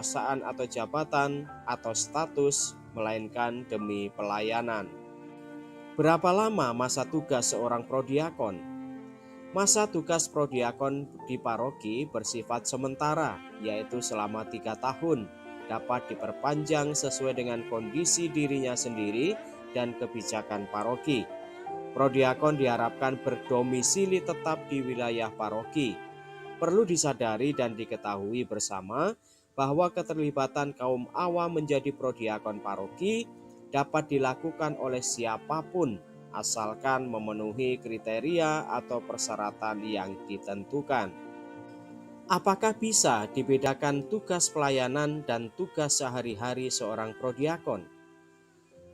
kekuasaan atau jabatan atau status, melainkan demi pelayanan. Berapa lama masa tugas seorang prodiakon? Masa tugas prodiakon di paroki bersifat sementara, yaitu selama 3 tahun, dapat diperpanjang sesuai dengan kondisi dirinya sendiri dan kebijakan paroki. Prodiakon diharapkan berdomisili tetap di wilayah paroki. Perlu disadari dan diketahui bersama bahwa keterlibatan kaum awam menjadi prodiakon paroki dapat dilakukan oleh siapapun asalkan memenuhi kriteria atau persyaratan yang ditentukan. Apakah bisa dibedakan tugas pelayanan dan tugas sehari-hari seorang prodiakon?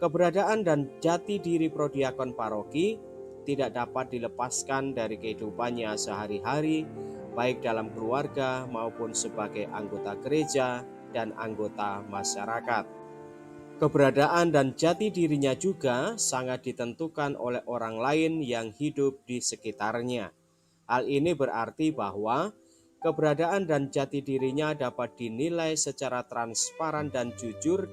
Keberadaan dan jati diri prodiakon paroki tidak dapat dilepaskan dari kehidupannya sehari-hari, baik dalam keluarga maupun sebagai anggota gereja dan anggota masyarakat. Keberadaan dan jati dirinya juga sangat ditentukan oleh orang lain yang hidup di sekitarnya. Hal ini berarti bahwa keberadaan dan jati dirinya dapat dinilai secara transparan dan jujur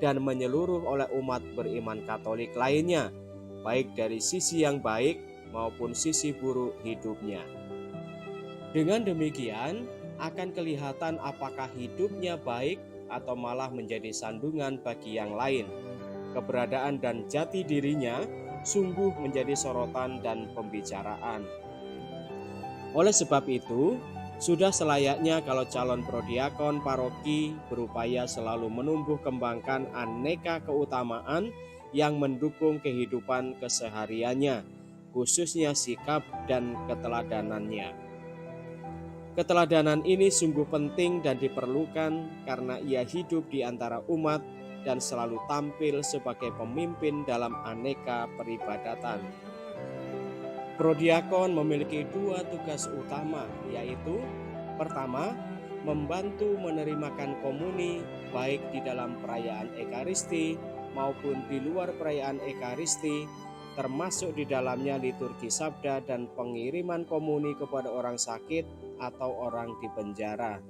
dan menyeluruh oleh umat beriman Katolik lainnya, baik dari sisi yang baik maupun sisi buruk hidupnya. Dengan demikian, akan kelihatan apakah hidupnya baik atau malah menjadi sandungan bagi yang lain. Keberadaan dan jati dirinya sungguh menjadi sorotan dan pembicaraan. Oleh sebab itu, sudah selayaknya kalau calon prodiakon paroki berupaya selalu menumbuh kembangkan aneka keutamaan yang mendukung kehidupan kesehariannya, khususnya sikap dan keteladanannya. Keteladanan ini sungguh penting dan diperlukan karena ia hidup di antara umat dan selalu tampil sebagai pemimpin dalam aneka peribadatan. Prodiakon memiliki 2 tugas utama, yaitu pertama, membantu menerimakan komuni baik di dalam perayaan Ekaristi maupun di luar perayaan Ekaristi, termasuk di dalamnya liturgi sabda dan pengiriman komuni kepada orang sakit atau orang di penjara.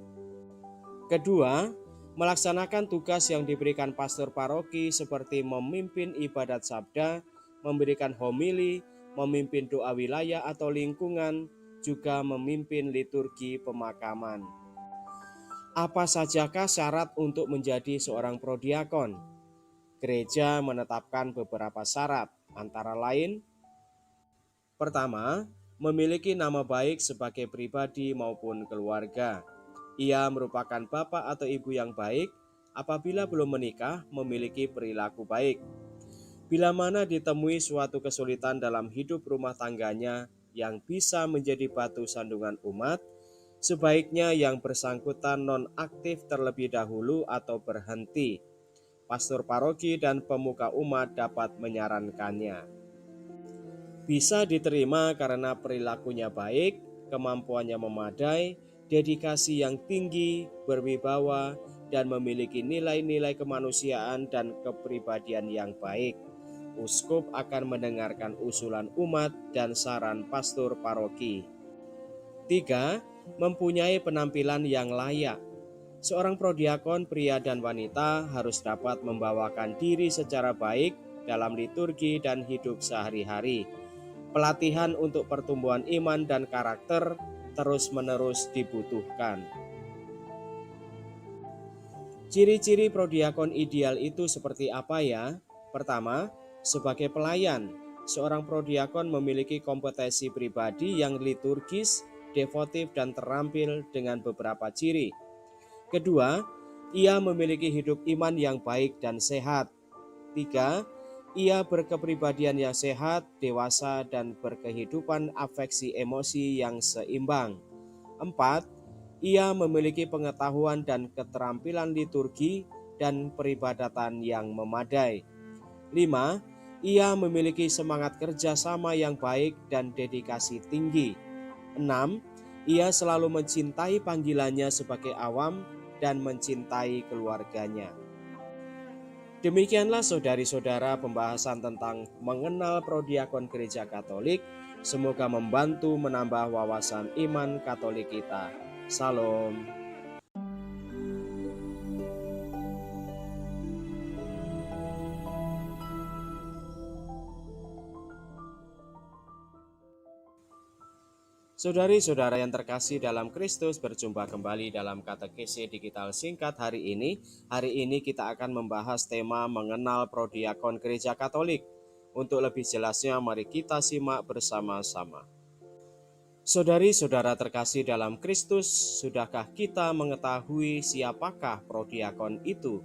Kedua, melaksanakan tugas yang diberikan pastor paroki seperti memimpin ibadat sabda, memberikan homili, memimpin doa wilayah atau lingkungan, juga memimpin liturgi pemakaman. Apa sajakah syarat untuk menjadi seorang prodiakon? Gereja menetapkan beberapa syarat, antara lain: pertama, memiliki nama baik sebagai pribadi maupun keluarga. Ia merupakan bapak atau ibu yang baik, apabila belum menikah memiliki perilaku baik. Bila mana ditemui suatu kesulitan dalam hidup rumah tangganya yang bisa menjadi batu sandungan umat, sebaiknya yang bersangkutan nonaktif terlebih dahulu atau berhenti. Pastor paroki dan pemuka umat dapat menyarankannya. Bisa diterima karena perilakunya baik, kemampuannya memadai, dedikasi yang tinggi, berwibawa, dan memiliki nilai-nilai kemanusiaan dan kepribadian yang baik. Uskup akan mendengarkan usulan umat dan saran pastor paroki. 3. Mempunyai penampilan yang layak. Seorang prodiakon pria dan wanita harus dapat membawakan diri secara baik dalam liturgi dan hidup sehari-hari. Pelatihan untuk pertumbuhan iman dan karakter terus-menerus dibutuhkan. Ciri-ciri prodiakon ideal itu seperti apa ya? Pertama, sebagai pelayan, seorang prodiakon memiliki kompetensi pribadi yang liturgis, devotif, dan terampil dengan beberapa ciri. Kedua, ia memiliki hidup iman yang baik dan sehat. 3. Ia berkepribadian yang sehat, dewasa, dan berkehidupan afeksi emosi yang seimbang. 4. Ia memiliki pengetahuan dan keterampilan liturgi dan peribadatan yang memadai. 5. Ia memiliki semangat kerjasama yang baik dan dedikasi tinggi. 6. Ia selalu mencintai panggilannya sebagai awam dan mencintai keluarganya. Demikianlah saudari-saudara pembahasan tentang mengenal prodiakon Gereja Katolik. Semoga membantu menambah wawasan iman Katolik kita. Salam. Saudari-saudara yang terkasih dalam Kristus, berjumpa kembali dalam katekesi digital singkat hari ini. Hari ini kita akan membahas tema mengenal prodiakon Gereja Katolik. Untuk lebih jelasnya, mari kita simak bersama-sama. Saudari-saudara terkasih dalam Kristus, sudahkah kita mengetahui siapakah prodiakon itu?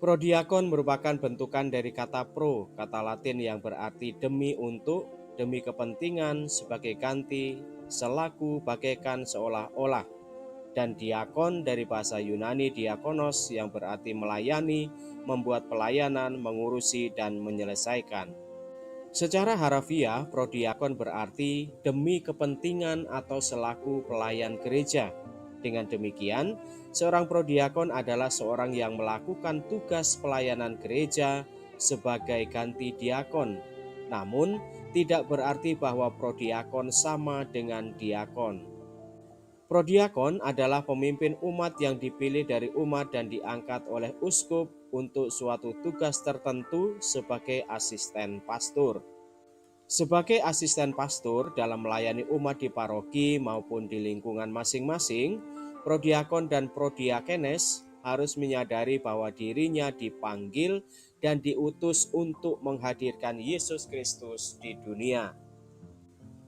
Prodiakon merupakan bentukan dari kata pro, kata Latin yang berarti demi untuk, demi kepentingan, sebagai ganti, selaku, bagaikan, seolah-olah. Dan diakon dari bahasa Yunani diakonos yang berarti melayani, membuat pelayanan, mengurusi, dan menyelesaikan. Secara harafiah, prodiakon berarti demi kepentingan atau selaku pelayan gereja. Dengan demikian, seorang prodiakon adalah seorang yang melakukan tugas pelayanan gereja sebagai ganti diakon. Namun, tidak berarti bahwa prodiakon sama dengan diakon. Prodiakon adalah pemimpin umat yang dipilih dari umat dan diangkat oleh uskup untuk suatu tugas tertentu sebagai asisten pastor. Sebagai asisten pastor dalam melayani umat di paroki maupun di lingkungan masing-masing, prodiakon dan prodiakenes harus menyadari bahwa dirinya dipanggil dan diutus untuk menghadirkan Yesus Kristus di dunia.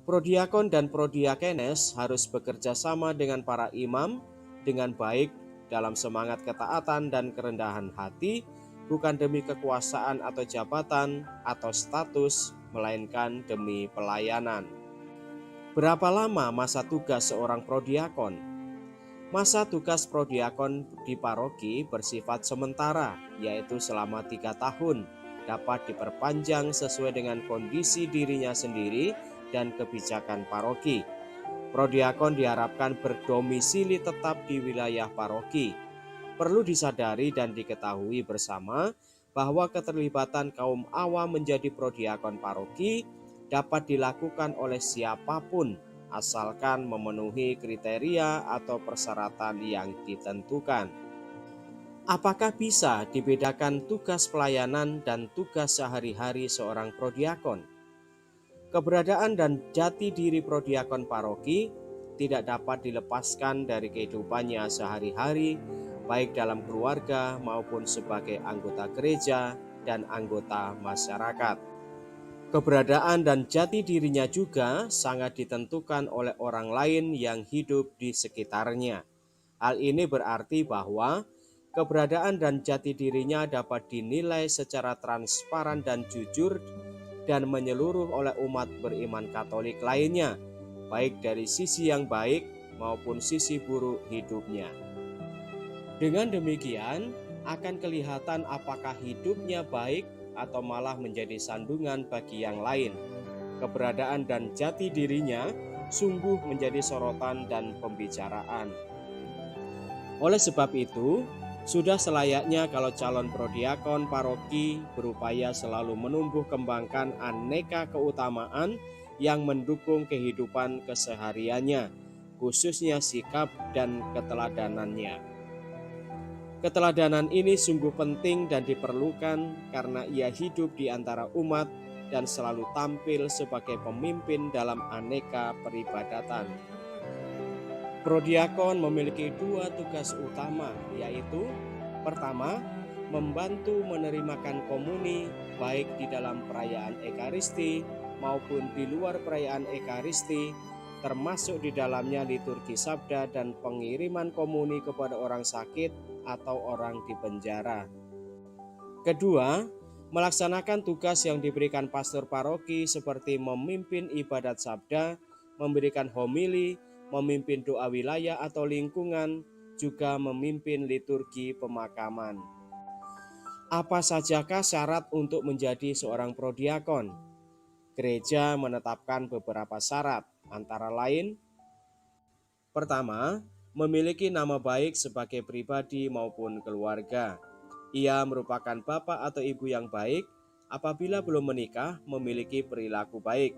Prodiakon dan prodiakenes harus bekerja sama dengan para imam dengan baik dalam semangat ketaatan dan kerendahan hati, bukan demi kekuasaan atau jabatan atau status, melainkan demi pelayanan. Berapa lama masa tugas seorang prodiakon? Masa tugas prodiakon di paroki bersifat sementara, yaitu selama 3 tahun, dapat diperpanjang sesuai dengan kondisi dirinya sendiri dan kebijakan paroki. Prodiakon diharapkan berdomisili tetap di wilayah paroki. Perlu disadari dan diketahui bersama bahwa keterlibatan kaum awam menjadi prodiakon paroki dapat dilakukan oleh siapapun, asalkan memenuhi kriteria atau persyaratan yang ditentukan. Apakah bisa dibedakan tugas pelayanan dan tugas sehari-hari seorang prodiakon? Keberadaan dan jati diri prodiakon paroki tidak dapat dilepaskan dari kehidupannya sehari-hari, baik dalam keluarga maupun sebagai anggota gereja dan anggota masyarakat. Keberadaan dan jati dirinya juga sangat ditentukan oleh orang lain yang hidup di sekitarnya. Hal ini berarti bahwa keberadaan dan jati dirinya dapat dinilai secara transparan dan jujur dan menyeluruh oleh umat beriman Katolik lainnya, baik dari sisi yang baik maupun sisi buruk hidupnya. Dengan demikian, akan kelihatan apakah hidupnya baik atau malah menjadi sandungan bagi yang lain. Keberadaan dan jati dirinya sungguh menjadi sorotan dan pembicaraan. Oleh sebab itu, sudah selayaknya kalau calon prodiakon paroki berupaya selalu menumbuh kembangkan aneka keutamaan yang mendukung kehidupan kesehariannya, khususnya sikap dan keteladanannya. Keteladanan ini sungguh penting dan diperlukan karena ia hidup di antara umat dan selalu tampil sebagai pemimpin dalam aneka peribadatan. Prodiakon memiliki 2 tugas utama, yaitu pertama, membantu menerimakan komuni baik di dalam perayaan Ekaristi maupun di luar perayaan Ekaristi, termasuk di dalamnya liturgi sabda dan pengiriman komuni kepada orang sakit atau orang di penjara. Kedua, melaksanakan tugas yang diberikan pastor paroki seperti memimpin ibadat sabda, memberikan homili, memimpin doa wilayah atau lingkungan, juga memimpin liturgi pemakaman. Apa sajakah syarat untuk menjadi seorang prodiakon? Gereja menetapkan beberapa syarat, antara lain: pertama, memiliki nama baik sebagai pribadi maupun keluarga. Ia merupakan bapak atau ibu yang baik, apabila belum menikah memiliki perilaku baik.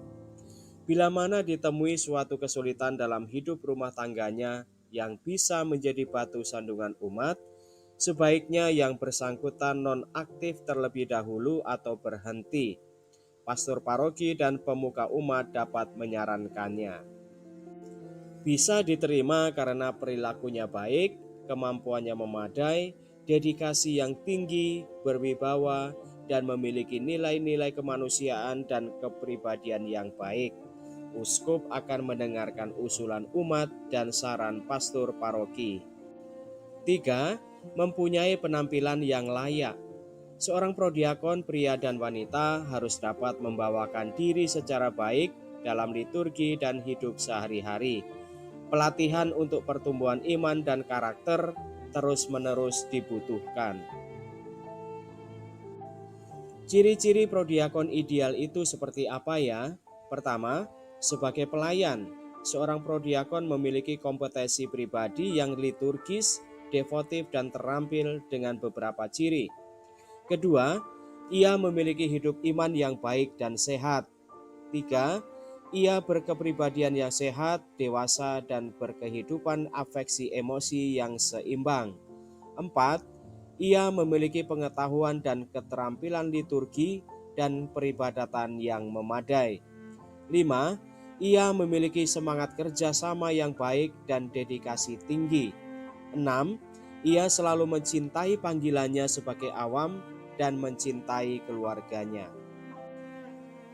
Bila mana ditemui suatu kesulitan dalam hidup rumah tangganya yang bisa menjadi batu sandungan umat, sebaiknya yang bersangkutan nonaktif terlebih dahulu atau berhenti. Pastor paroki dan pemuka umat dapat menyarankannya. Bisa diterima karena perilakunya baik, kemampuannya memadai, dedikasi yang tinggi, berwibawa, dan memiliki nilai-nilai kemanusiaan dan kepribadian yang baik. Uskup akan mendengarkan usulan umat dan saran pastor paroki. 3. Mempunyai penampilan yang layak. Seorang prodiakon pria dan wanita harus dapat membawakan diri secara baik dalam liturgi dan hidup sehari-hari. Pelatihan untuk pertumbuhan iman dan karakter terus-menerus dibutuhkan. Ciri-ciri prodiakon ideal itu seperti apa ya? Pertama, sebagai pelayan, seorang prodiakon memiliki kompetensi pribadi yang liturgis, devotif, dan terampil dengan beberapa ciri. Kedua, ia memiliki hidup iman yang baik dan sehat. 3. Ia berkepribadian yang sehat, dewasa, dan berkehidupan afeksi emosi yang seimbang. 4. Ia memiliki pengetahuan dan keterampilan liturgi dan peribadatan yang memadai. 5. Ia memiliki semangat kerjasama yang baik dan dedikasi tinggi. 6. Ia selalu mencintai panggilannya sebagai awam dan mencintai keluarganya.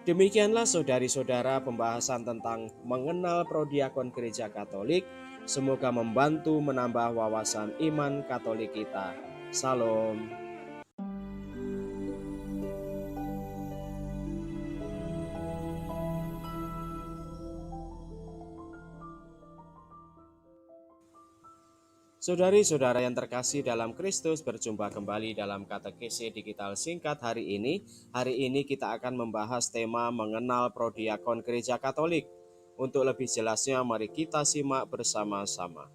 Demikianlah saudari-saudara pembahasan tentang mengenal prodiakon Gereja Katolik. Semoga membantu menambah wawasan iman Katolik kita. Salam. Saudari-saudara yang terkasih dalam Kristus, berjumpa kembali dalam katekesi digital singkat hari ini. Hari ini kita akan membahas tema mengenal prodiakon Gereja Katolik. Untuk lebih jelasnya, mari kita simak bersama-sama.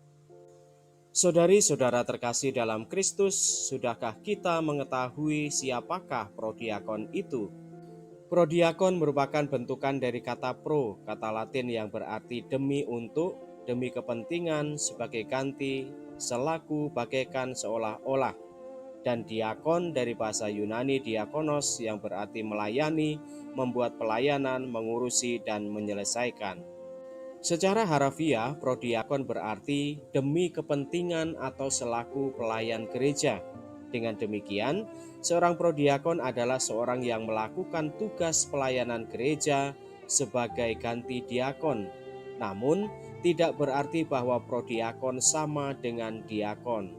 Saudari-saudara terkasih dalam Kristus, sudahkah kita mengetahui siapakah prodiakon itu? Prodiakon merupakan bentukan dari kata pro, kata Latin yang berarti demi untuk, demi kepentingan, sebagai ganti, selaku, bagaikan, seolah-olah. Dan diakon dari bahasa Yunani diakonos yang berarti melayani, membuat pelayanan, mengurusi, dan menyelesaikan. Secara harafiah, prodiakon berarti demi kepentingan atau selaku pelayan gereja. Dengan demikian, seorang prodiakon adalah seorang yang melakukan tugas pelayanan gereja sebagai ganti diakon. Namun, tidak berarti bahwa prodiakon sama dengan diakon.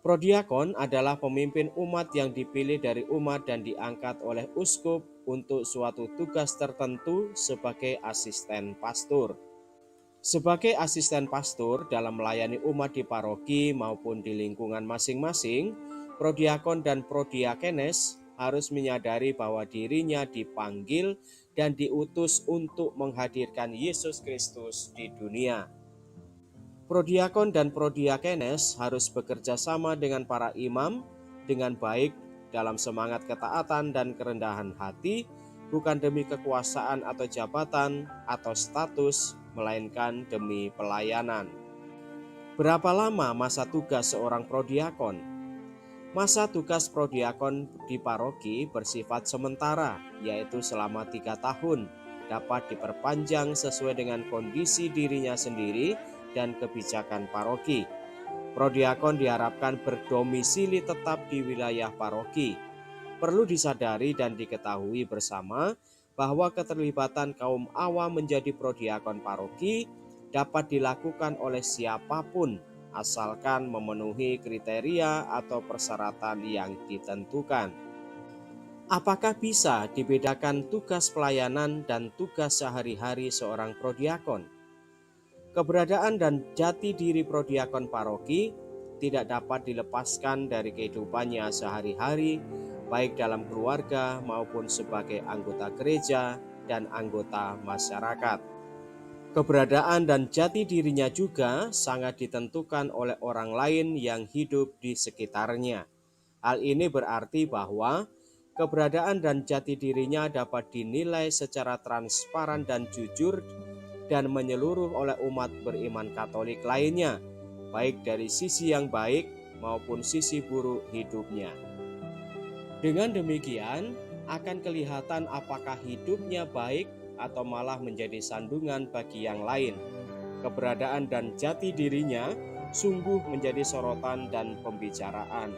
Prodiakon adalah pemimpin umat yang dipilih dari umat dan diangkat oleh uskup untuk suatu tugas tertentu sebagai asisten pastor. Sebagai asisten pastor dalam melayani umat di paroki maupun di lingkungan masing-masing, prodiakon dan prodiakenes harus menyadari bahwa dirinya dipanggil dan diutus untuk menghadirkan Yesus Kristus di dunia. Prodiakon dan prodiakenes harus bekerja sama dengan para imam dengan baik dalam semangat ketaatan dan kerendahan hati, bukan demi kekuasaan atau jabatan atau status, melainkan demi pelayanan. Berapa lama masa tugas seorang prodiakon? Masa tugas prodiakon di paroki bersifat sementara, yaitu selama 3 tahun, dapat diperpanjang sesuai dengan kondisi dirinya sendiri dan kebijakan paroki. Prodiakon diharapkan berdomisili tetap di wilayah paroki. Perlu disadari dan diketahui bersama bahwa keterlibatan kaum awam menjadi prodiakon paroki dapat dilakukan oleh siapapun asalkan memenuhi kriteria atau persyaratan yang ditentukan. Apakah bisa dibedakan tugas pelayanan dan tugas sehari-hari seorang prodiakon? Keberadaan dan jati diri prodiakon paroki tidak dapat dilepaskan dari kehidupannya sehari-hari, baik dalam keluarga maupun sebagai anggota gereja dan anggota masyarakat. Keberadaan dan jati dirinya juga sangat ditentukan oleh orang lain yang hidup di sekitarnya. Hal ini berarti bahwa keberadaan dan jati dirinya dapat dinilai secara transparan dan jujur dan menyeluruh oleh umat beriman Katolik lainnya, baik dari sisi yang baik maupun sisi buruk hidupnya. Dengan demikian, akan kelihatan apakah hidupnya baik atau malah menjadi sandungan bagi yang lain. keberadaan dan jati dirinya sungguh menjadi sorotan dan pembicaraan.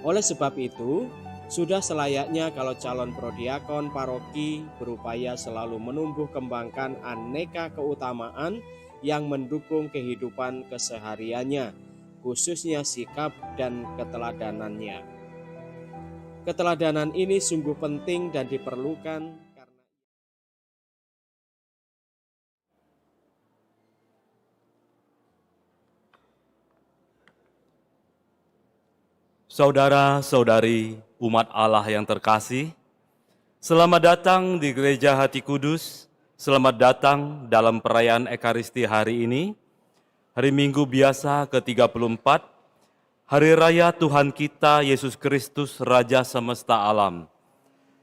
Oleh sebab itu, sudah selayaknya kalau calon prodiakon paroki berupaya selalu menumbuh kembangkan aneka keutamaan yang mendukung kehidupan kesehariannya, khususnya sikap dan keteladanannya. Keteladanan ini sungguh penting dan diperlukan karena Saudara-saudari umat Allah yang terkasih, selamat datang di Gereja Hati Kudus, selamat datang dalam perayaan Ekaristi hari ini, hari Minggu biasa ke-34, Hari Raya Tuhan kita Yesus Kristus Raja Semesta Alam,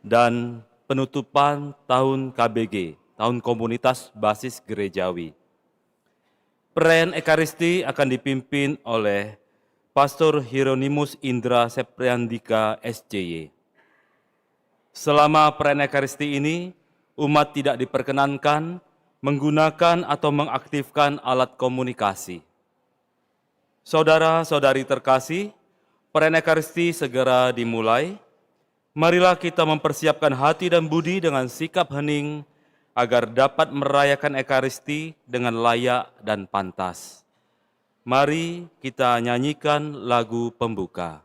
dan penutupan tahun KBG, Tahun Komunitas Basis Gerejawi. Perayaan Ekaristi akan dipimpin oleh Pastor Hieronymus Indra Sepriandika SCY. Selama perayaan Ekaristi ini, umat tidak diperkenankan menggunakan atau mengaktifkan alat komunikasi. Saudara-saudari terkasih, perayaan Ekaristi segera dimulai. Marilah kita mempersiapkan hati dan budi dengan sikap hening agar dapat merayakan Ekaristi dengan layak dan pantas. Mari kita nyanyikan lagu pembuka.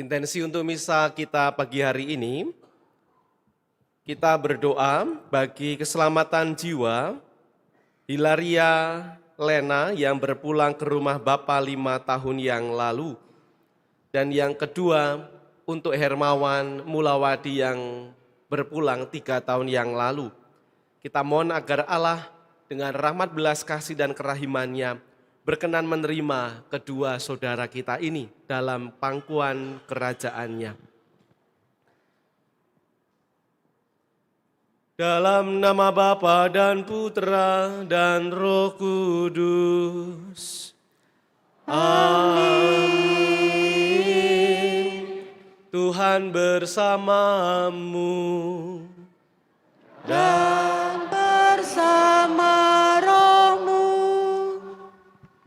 Intensi untuk misa kita pagi hari ini, kita berdoa bagi keselamatan jiwa Hilaria Lena yang berpulang ke rumah Bapa 5 tahun yang lalu. Dan yang kedua, untuk Hermawan Mulawadi yang berpulang 3 tahun yang lalu. Kita mohon agar Allah dengan rahmat belas kasih dan kerahimannya berkenan menerima kedua saudara kita ini dalam pangkuan kerajaannya. Dalam nama Bapa dan Putra dan Roh Kudus. Amin. Tuhan bersamamu dan bersama rohmu.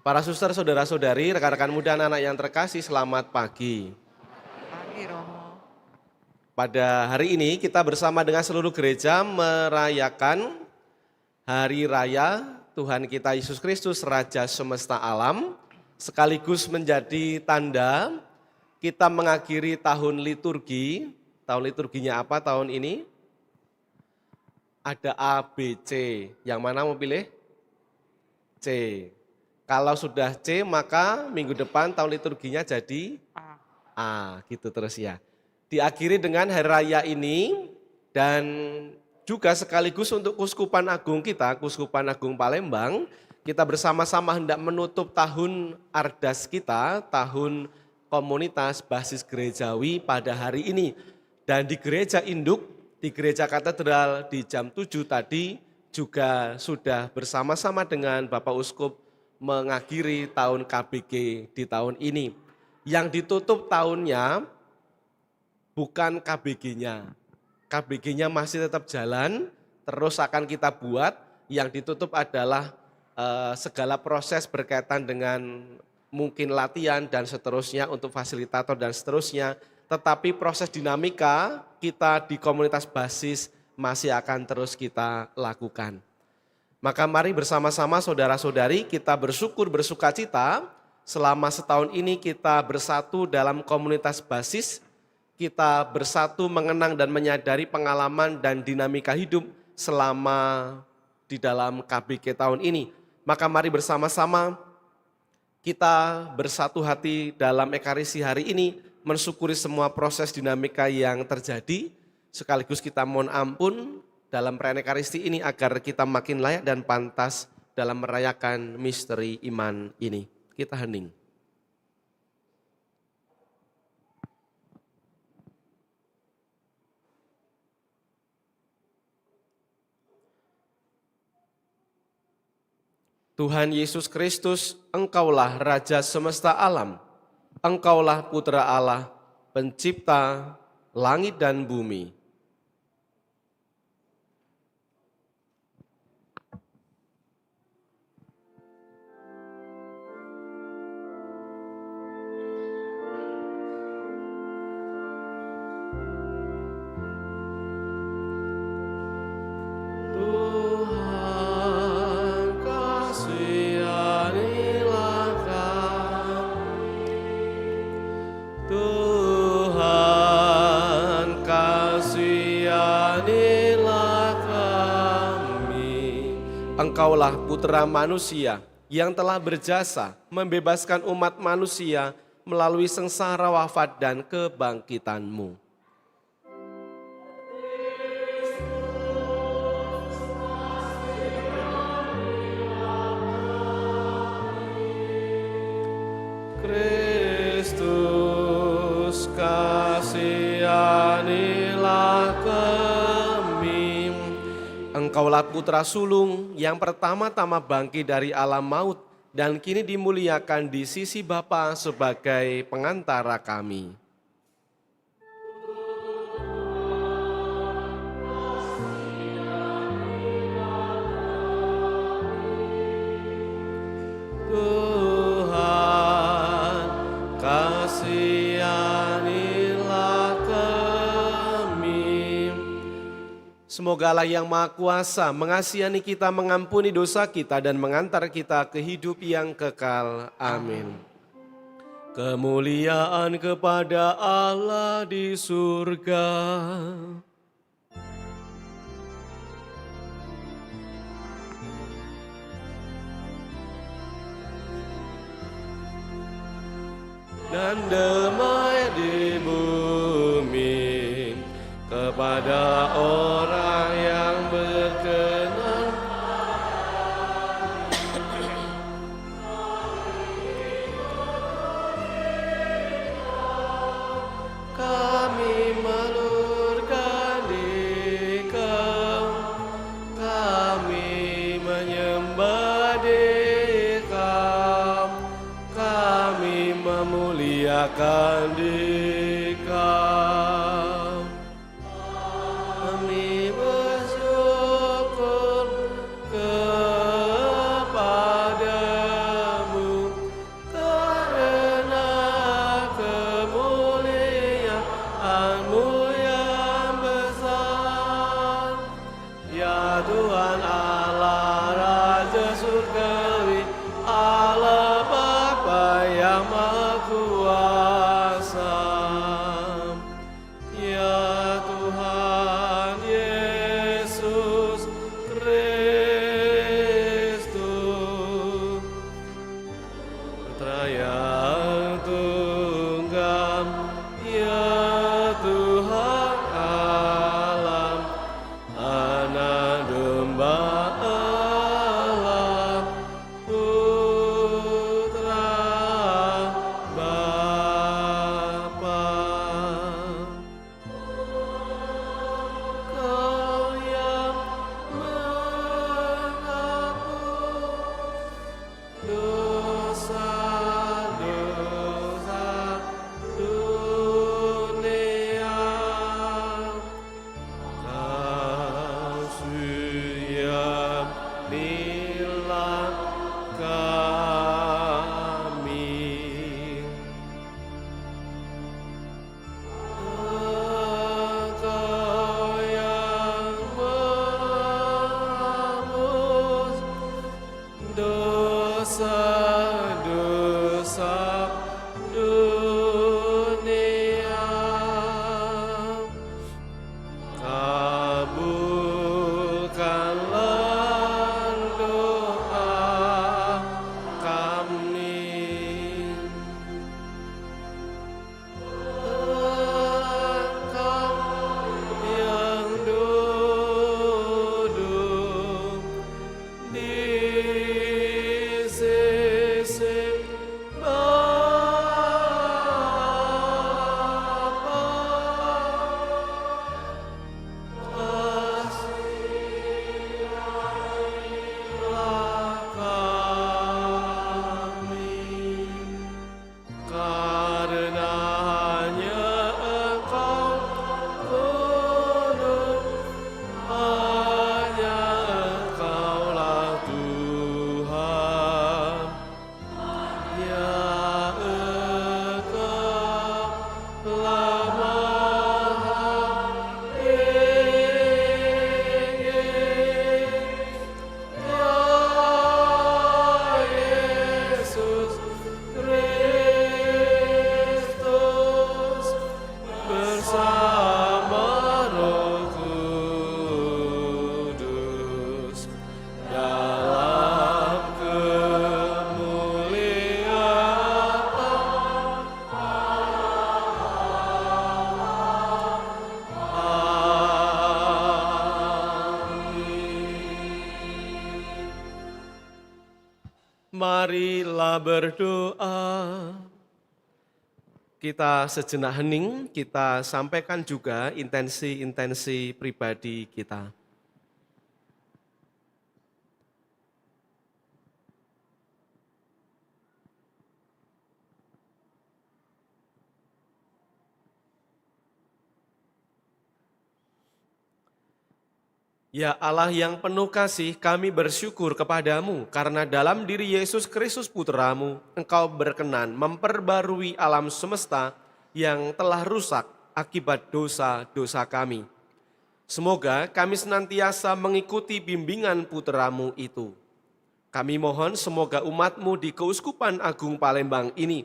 Para suster, saudara-saudari, rekan-rekan muda, anak-anak yang terkasih, selamat pagi. Pagi, Romo. Pada hari ini kita bersama dengan seluruh gereja merayakan Hari Raya Tuhan kita Yesus Kristus, Raja Semesta Alam, sekaligus menjadi tanda kita mengakhiri tahun liturgi. Tahun liturginya apa tahun ini? Ada A, B, C. Yang mana mau pilih? C. Kalau sudah C, maka minggu depan tahun liturginya jadi A, gitu terus ya. Diakhiri dengan hari raya ini dan juga sekaligus untuk Kuskupan Agung kita, Kuskupan Agung Palembang, kita bersama-sama hendak menutup tahun Ardas kita, tahun komunitas basis gerejawi pada hari ini. Dan di gereja induk, di gereja katedral di jam 7 tadi juga sudah bersama-sama dengan Bapak Uskup mengakhiri tahun KBG di tahun ini. Yang ditutup tahunnya bukan KBG-nya. KBG-nya masih tetap jalan, terus akan kita buat. Yang ditutup adalah segala proses berkaitan dengan mungkin latihan dan seterusnya untuk fasilitator dan seterusnya. Tetapi proses dinamika kita di komunitas basis masih akan terus kita lakukan. Maka mari bersama-sama saudara-saudari kita bersyukur bersukacita selama setahun ini kita bersatu dalam komunitas basis, kita bersatu mengenang dan menyadari pengalaman dan dinamika hidup selama di dalam KBG tahun ini. Maka mari bersama-sama kita bersatu hati dalam Ekaristi hari ini mensyukuri semua proses dinamika yang terjadi, sekaligus kita mohon ampun dalam perayaan Ekaristi ini agar kita makin layak dan pantas dalam merayakan misteri iman ini. Kita hening. Tuhan Yesus Kristus, Engkaulah Raja semesta alam, Engkaulah Putra Allah, Pencipta langit dan bumi. Engkaulah Putra Manusia yang telah berjasa membebaskan umat manusia melalui sengsara wafat dan kebangkitan-Mu. Kristus, kasihanilah kami. Engkaulah Putra sulung yang pertama-tama bangkit dari alam maut dan kini dimuliakan di sisi Bapa sebagai pengantara kami. Tuhan, kasihanilah kami. Semoga Allah yang Maha Kuasa mengasihi kita, mengampuni dosa kita dan mengantar kita ke hidup yang kekal. Amin. Kemuliaan kepada Allah di surga. Dan damai di bumi kepada orang yang berkenan. Kami melurkan Dikau, kami menyembah Dikau, kami memuliakan Dikau. Kami bersyukur kepadamu karena kemuliaan-Mu yang besar. Ya Tuhan Allah Raja Surgawi, Allah Bapa yang Maha Kuasa. Ya Tuhan Yesus Kristus, Putra yang tunggal, ya Tuhan alam, Anak domba Allah, Putra Bapa. Kau yang menghapus dosa-dosa dunia. Kasihanilah kami. Engkau yang menghapus dosa-dosa dunia. Kabulkanlah doa kami. Engkau yang duduk di sisi Kasihanilah kami, karena hanya Engkau kudus, hanya Engkaulah Tuhan. Ya Engkaulah Maha Tinggi. Ya Yesus Kristus, bersama Roh Kudus dalam kemuliaan. Marilah berdoa. Kita sejenak hening, kita sampaikan juga intensi-intensi pribadi kita. Ya Allah yang penuh kasih, kami bersyukur kepadamu karena dalam diri Yesus Kristus Putramu, Engkau berkenan memperbarui alam semesta yang telah rusak akibat dosa-dosa kami. Semoga kami senantiasa mengikuti bimbingan Putramu itu. Kami mohon semoga umat-Mu di Keuskupan Agung Palembang ini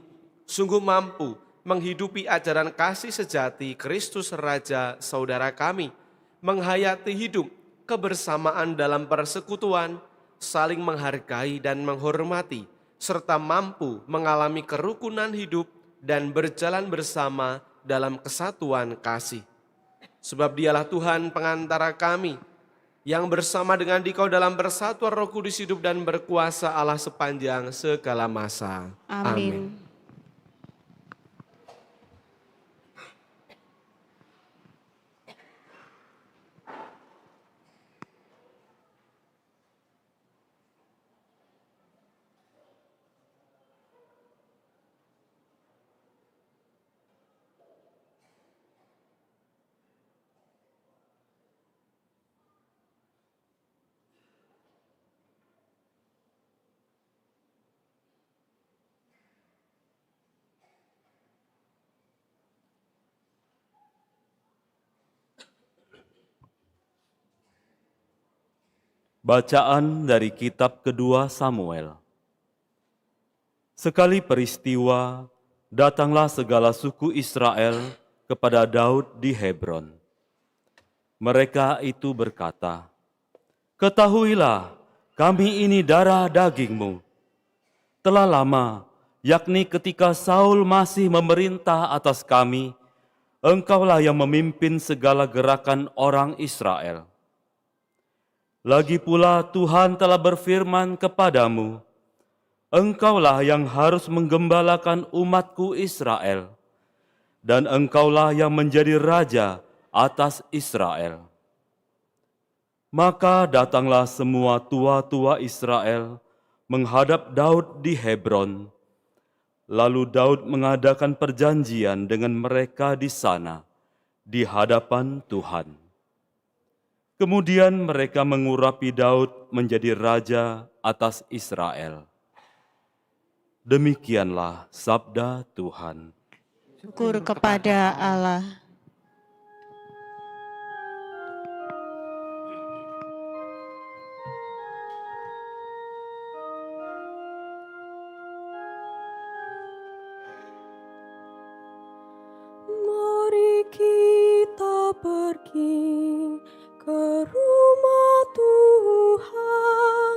sungguh mampu menghidupi ajaran kasih sejati Kristus Raja saudara kami, menghayati hidup kebersamaan dalam persekutuan, saling menghargai dan menghormati, serta mampu mengalami kerukunan hidup dan berjalan bersama dalam kesatuan kasih. Sebab dialah Tuhan pengantara kami, yang bersama dengan Dikau dalam persatuan Roh Kudus hidup dan berkuasa Allah sepanjang segala masa. Amin. Bacaan dari kitab kedua Samuel. Sekali peristiwa, datanglah segala suku Israel kepada Daud di Hebron. Mereka itu berkata, "Ketahuilah, kami ini darah dagingmu. Telah lama, yakni ketika Saul masih memerintah atas kami, engkaulah yang memimpin segala gerakan orang Israel. Lagi pula Tuhan telah berfirman kepadamu, engkaulah yang harus menggembalakan umatku Israel, dan engkaulah yang menjadi raja atas Israel." Maka datanglah semua tua-tua Israel menghadap Daud di Hebron. Lalu Daud mengadakan perjanjian dengan mereka di sana, di hadapan Tuhan. Kemudian mereka mengurapi Daud menjadi raja atas Israel. Demikianlah sabda Tuhan. Syukur kepada Allah. Mari kita pergi ke rumah Tuhan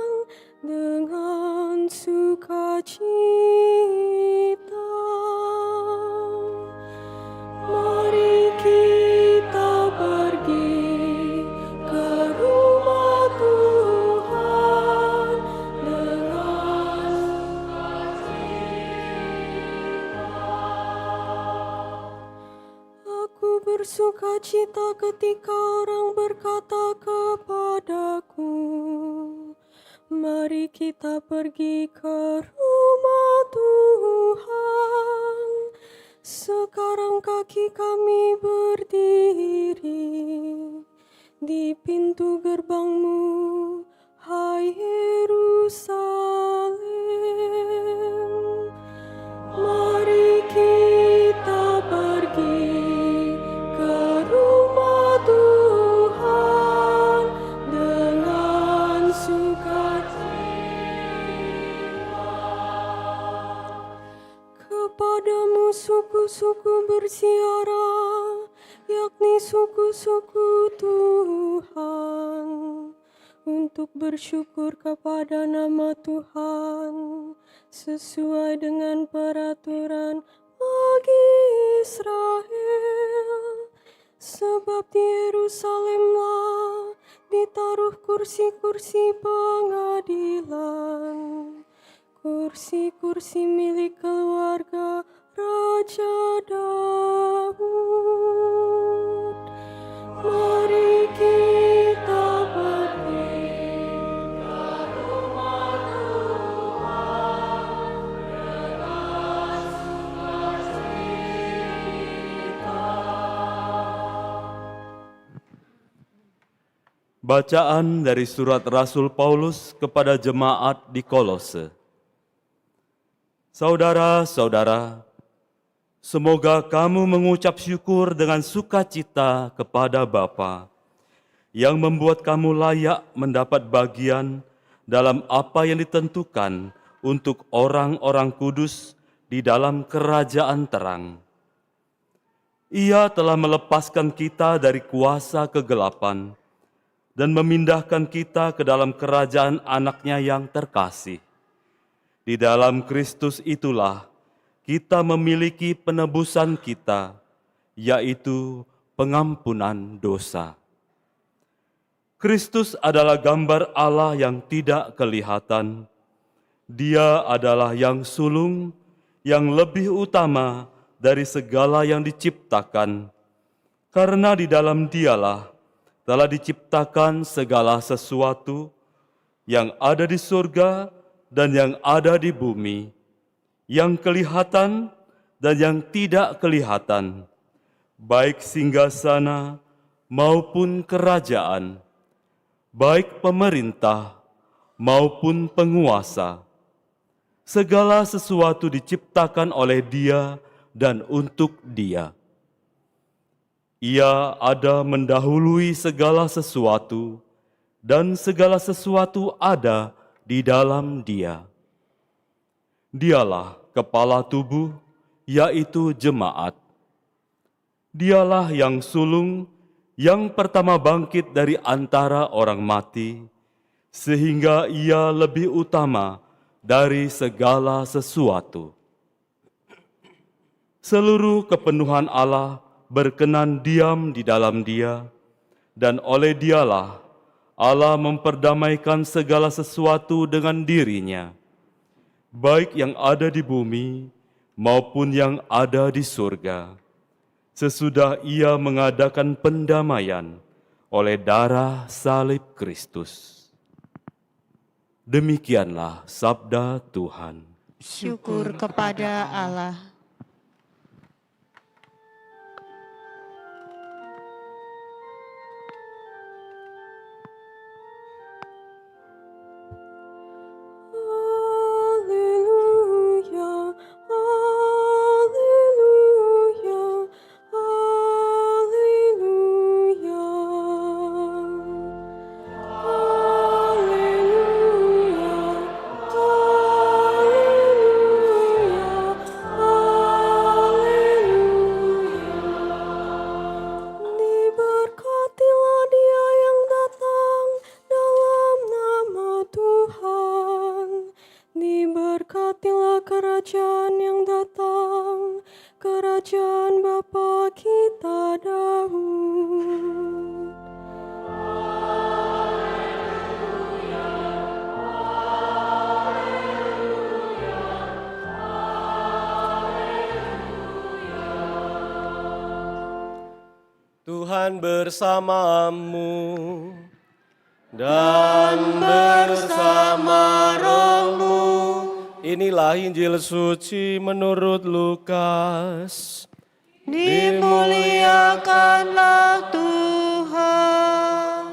dengan sukacita. Mari kita pergi ke rumah Tuhan dengan Aku bersukacita ketika orang berkata kepadaku, mari kita pergi ke rumah Tuhan. Sekarang kaki kami berdiri di pintu gerbangmu, hai Yerusalem. Mari kita pergi ke rumah Tuhan dengan sukacita. Kepadamu suku-suku bersiara, yakni suku-suku Tuhan, untuk bersyukur kepada nama Tuhan sesuai dengan peraturan bagi Israel. Sebab di Yerusalemlah ditaruh kursi-kursi pengadilan, kursi-kursi milik keluarga Raja Daud. Mari kita pergi ke rumah Tuhan dengan sukacita. Bacaan dari surat Rasul Paulus kepada jemaat di Kolose. Saudara-saudara, semoga kamu mengucap syukur dengan sukacita kepada Bapa, yang membuat kamu layak mendapat bagian dalam apa yang ditentukan untuk orang-orang kudus di dalam kerajaan terang. Ia telah melepaskan kita dari kuasa kegelapan dan memindahkan kita ke dalam kerajaan anaknya yang terkasih. Di dalam Kristus itulah kita memiliki penebusan kita, yaitu pengampunan dosa. Kristus adalah gambar Allah yang tidak kelihatan. Dia adalah yang sulung, yang lebih utama dari segala yang diciptakan, karena di dalam Dialah telah diciptakan segala sesuatu yang ada di surga dan yang ada di bumi, yang kelihatan dan yang tidak kelihatan, baik singgasana maupun kerajaan, baik pemerintah maupun penguasa. Segala sesuatu diciptakan oleh Dia dan untuk Dia. Ia ada mendahului segala sesuatu, dan segala sesuatu ada di dalam Dia. Dialah kepala tubuh, yaitu jemaat. Dialah yang sulung, yang pertama bangkit dari antara orang mati, sehingga Ia lebih utama dari segala sesuatu. Seluruh kepenuhan Allah berkenan diam di dalam Dia, dan oleh Dialah Allah memperdamaikan segala sesuatu dengan dirinya, baik yang ada di bumi maupun yang ada di surga, sesudah Ia mengadakan pendamaian oleh darah salib Kristus. Demikianlah sabda Tuhan. Syukur kepada Allah. Haleluya, haleluya, haleluya. Haleluya, haleluya. Diberkatilah Dia yang datang dalam nama Tuhan. Diberkatilah kerajaan yang datang, kerajaan Bapa kita Daud. Tuhan bersamamu dan bersama rohmu. Inilah Injil suci menurut Lukas. Dimuliakanlah Tuhan.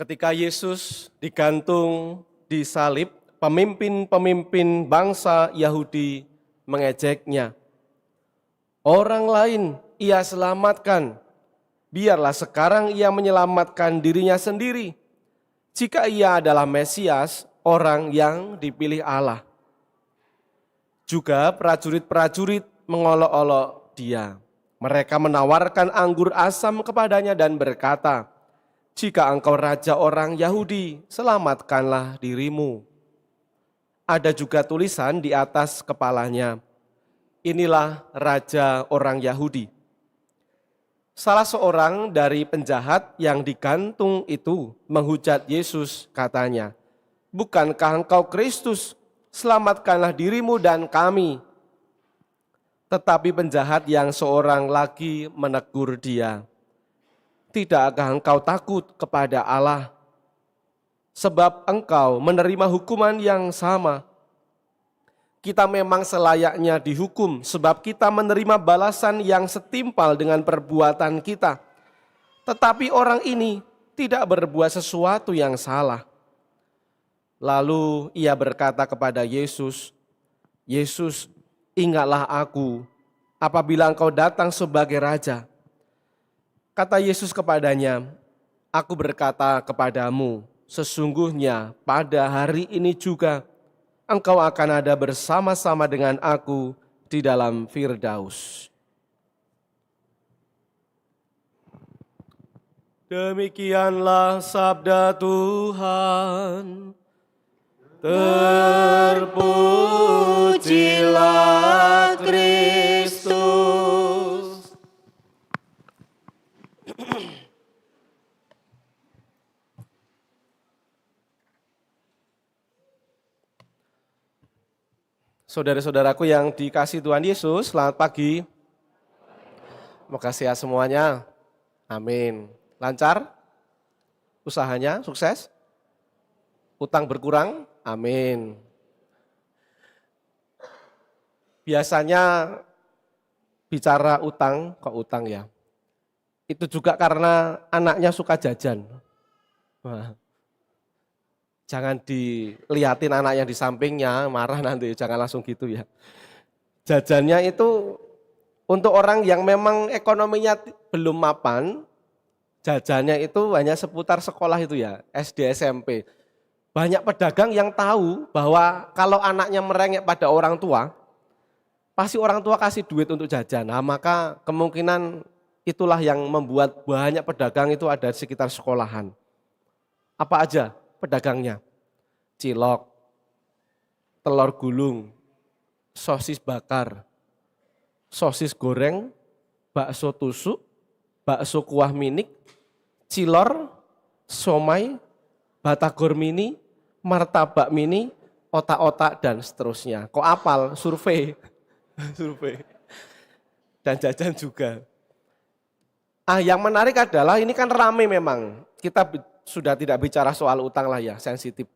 Ketika Yesus digantung di salib, pemimpin-pemimpin bangsa Yahudi mengejeknya. Orang lain Ia selamatkan, biarlah sekarang Ia menyelamatkan dirinya sendiri, jika Ia adalah Mesias, orang yang dipilih Allah. Juga prajurit-prajurit mengolok-olok Dia. Mereka menawarkan anggur asam kepadanya dan berkata, "Jika engkau raja orang Yahudi, selamatkanlah dirimu." Ada juga tulisan di atas kepalanya, "Inilah raja orang Yahudi." Salah seorang dari penjahat yang digantung itu menghujat Yesus, katanya, "Bukankah engkau Kristus? Selamatkanlah dirimu dan kami." Tetapi penjahat yang seorang lagi menegur dia, "Tidakkah engkau takut kepada Allah? Sebab engkau menerima hukuman yang sama. Kita memang selayaknya dihukum, sebab kita menerima balasan yang setimpal dengan perbuatan kita. Tetapi orang ini tidak berbuat sesuatu yang salah." Lalu ia berkata kepada Yesus, Yesus, ingatlah aku apabila engkau datang sebagai raja. Kata Yesus kepadanya, aku berkata kepadamu, sesungguhnya pada hari ini juga engkau akan ada bersama-sama dengan aku di dalam Firdaus. Demikianlah sabda Tuhan. Terpujilah Kristus. Saudara-saudaraku yang dikasihi Tuhan Yesus, selamat pagi. Semoga sehat semuanya. Amin. Lancar? Usahanya sukses? Utang berkurang? Amin. Biasanya bicara utang, kok utang ya? Itu juga karena anaknya suka jajan. Wah. Jangan dilihatin anaknya di sampingnya, marah nanti, jangan langsung gitu ya. Jajannya itu untuk orang yang memang ekonominya belum mapan, jajannya itu hanya seputar sekolah itu ya, SD, SMP. Banyak pedagang yang tahu bahwa kalau anaknya merengek pada orang tua, pasti orang tua kasih duit untuk jajan. Nah, maka kemungkinan itulah yang membuat banyak pedagang itu ada di sekitar sekolahan. Apa aja pedagangnya? Cilok, telur gulung, sosis bakar, sosis goreng, bakso tusuk, bakso kuah minik, cilor, somai, batagor mini, martabak mini, otak-otak, dan seterusnya. Kok apal? Survei. Survei. Dan jajan juga. Yang menarik adalah ini kan rame memang. Kita sudah tidak bicara soal utang lah ya, sensitif.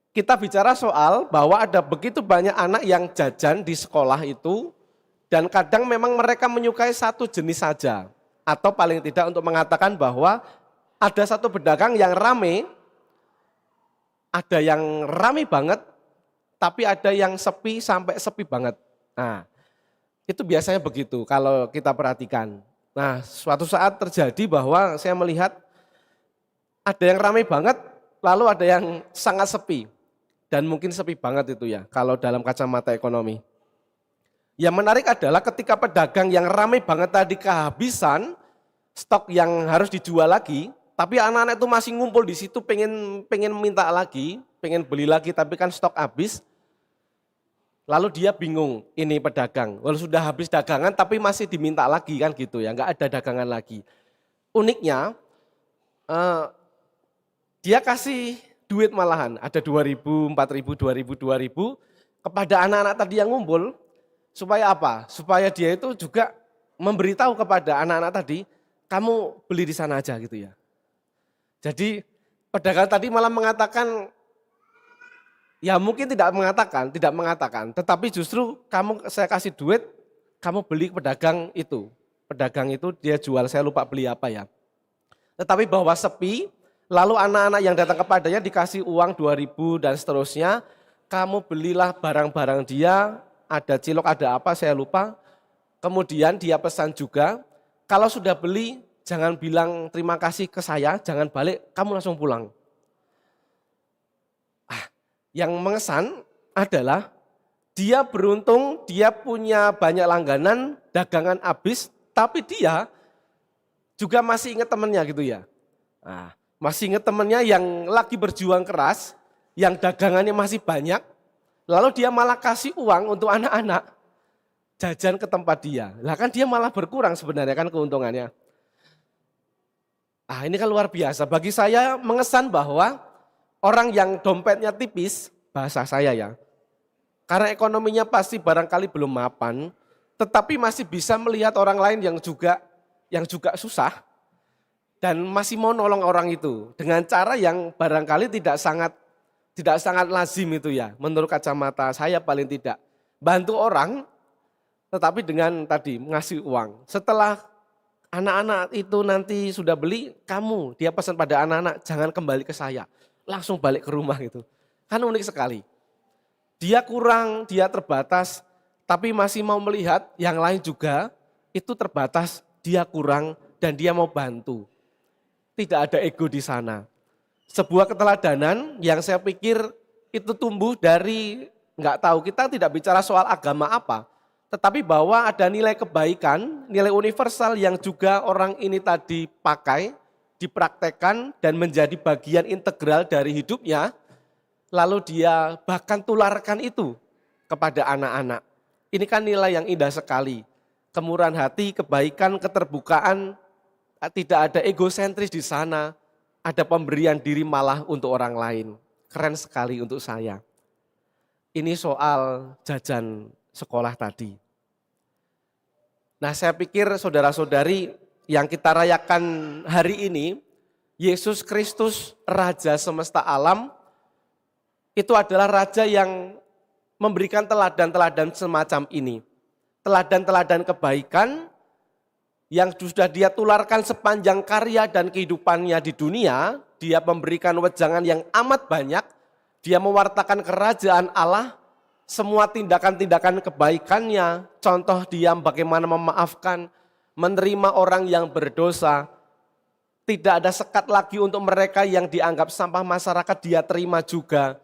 Kita bicara soal bahwa ada begitu banyak anak yang jajan di sekolah itu, dan kadang memang mereka menyukai satu jenis saja. Atau paling tidak untuk mengatakan bahwa ada satu pedagang yang rame, ada yang rame banget, tapi ada yang sepi sampai sepi banget. Nah, itu biasanya begitu kalau kita perhatikan. Nah, suatu saat terjadi bahwa saya melihat ada yang rame banget, lalu ada yang sangat sepi. Dan mungkin sepi banget itu ya, kalau dalam kacamata ekonomi. Yang menarik adalah ketika pedagang yang rame banget tadi kehabisan, stok yang harus dijual lagi, tapi anak-anak itu masih ngumpul di situ pengen minta lagi, pengen beli lagi tapi kan stok habis. Lalu dia bingung, ini pedagang, walau sudah habis dagangan tapi masih diminta lagi kan gitu ya, nggak ada dagangan lagi. Uniknya, dia kasih duit malahan, ada 2.000, 4.000, 2.000, 2.000 kepada anak-anak tadi yang ngumpul, supaya apa? Supaya dia itu juga memberitahu kepada anak-anak tadi, kamu beli di sana aja gitu ya. Jadi pedagang tadi malah mengatakan, ya mungkin tidak mengatakan, tetapi justru saya kasih duit, kamu beli pedagang itu. Pedagang itu dia jual, saya lupa beli apa ya. Tetapi bahwa sepi, lalu anak-anak yang datang kepadanya dikasih uang 2.000 dan seterusnya, kamu belilah barang-barang dia, ada cilok, ada apa saya lupa. Kemudian dia pesan juga, kalau sudah beli, jangan bilang terima kasih ke saya, jangan balik, kamu langsung pulang. Yang mengesan adalah dia beruntung, dia punya banyak langganan, dagangan habis, tapi dia juga masih ingat temannya gitu ya. Masih ingat temannya yang lagi berjuang keras, yang dagangannya masih banyak, lalu dia malah kasih uang untuk anak-anak jajan ke tempat dia. Lah kan dia malah berkurang sebenarnya kan keuntungannya. Ini kan luar biasa. Bagi saya mengesan bahwa orang yang dompetnya tipis, bahasa saya ya, karena ekonominya pasti barangkali belum mapan, tetapi masih bisa melihat orang lain yang juga susah, dan masih mau nolong orang itu dengan cara yang barangkali tidak sangat lazim itu ya, menurut kacamata saya paling tidak. Bantu orang, tetapi dengan tadi ngasih uang. Setelah anak-anak itu nanti sudah beli, dia pesan pada anak-anak, jangan kembali ke saya. langsung balik ke rumah gitu. Kan unik sekali. Dia kurang, dia terbatas, tapi masih mau melihat yang lain juga itu terbatas, dia kurang dan dia mau bantu. Tidak ada ego di sana. Sebuah keteladanan yang saya pikir itu tumbuh dari, nggak tahu, kita tidak bicara soal agama apa, tetapi bahwa ada nilai kebaikan, nilai universal yang juga orang ini tadi pakai, dipraktekkan dan menjadi bagian integral dari hidupnya, lalu dia bahkan tularkan itu kepada anak-anak. Ini kan nilai yang indah sekali. Kemurahan hati, kebaikan, keterbukaan, tidak ada egosentris di sana, ada pemberian diri malah untuk orang lain. Keren sekali untuk saya. Ini soal jajan sekolah tadi. Nah, saya pikir saudara-saudari yang kita rayakan hari ini, Yesus Kristus Raja semesta alam, itu adalah Raja yang memberikan teladan-teladan semacam ini. Teladan-teladan kebaikan yang sudah dia tularkan sepanjang karya dan kehidupannya di dunia. Dia memberikan wejangan yang amat banyak, dia mewartakan kerajaan Allah, semua tindakan-tindakan kebaikannya, contoh dia bagaimana memaafkan, menerima orang yang berdosa, tidak ada sekat lagi untuk mereka yang dianggap sampah masyarakat, dia terima juga.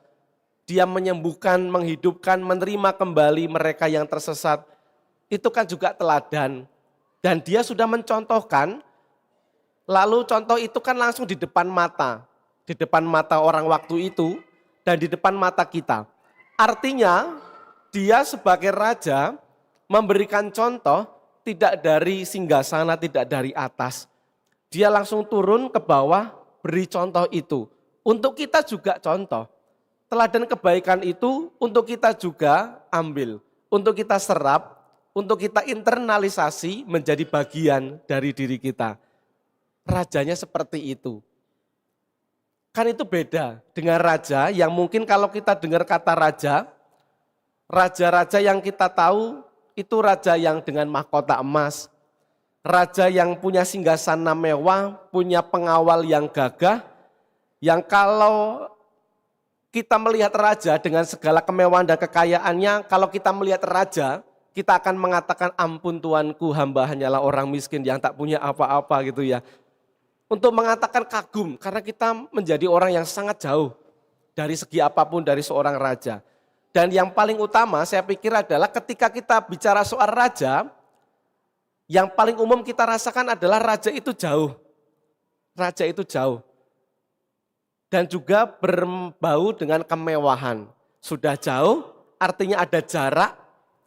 Dia menyembuhkan, menghidupkan, menerima kembali mereka yang tersesat. Itu kan juga teladan. Dan dia sudah mencontohkan, lalu contoh itu kan langsung di depan mata orang waktu itu, dan di depan mata kita. Artinya dia sebagai raja memberikan contoh tidak dari singgasana, tidak dari atas. Dia langsung turun ke bawah, beri contoh itu. Untuk kita juga contoh. Teladan kebaikan itu untuk kita juga ambil, untuk kita serap, untuk kita internalisasi menjadi bagian dari diri kita. Rajanya seperti itu. Kan itu beda dengan raja yang mungkin kalau kita dengar kata raja, raja-raja yang kita tahu itu raja yang dengan mahkota emas, raja yang punya singgasana mewah, punya pengawal yang gagah, yang kalau kita melihat raja dengan segala kemewahan dan kekayaannya, kalau kita melihat raja, kita akan mengatakan ampun Tuanku, hamba hanyalah orang miskin yang tak punya apa-apa gitu ya. Untuk mengatakan kagum, karena kita menjadi orang yang sangat jauh dari segi apapun dari seorang raja. Dan yang paling utama saya pikir adalah ketika kita bicara soal raja, yang paling umum kita rasakan adalah raja itu jauh. Raja itu jauh. Dan juga berbau dengan kemewahan. Sudah jauh, artinya ada jarak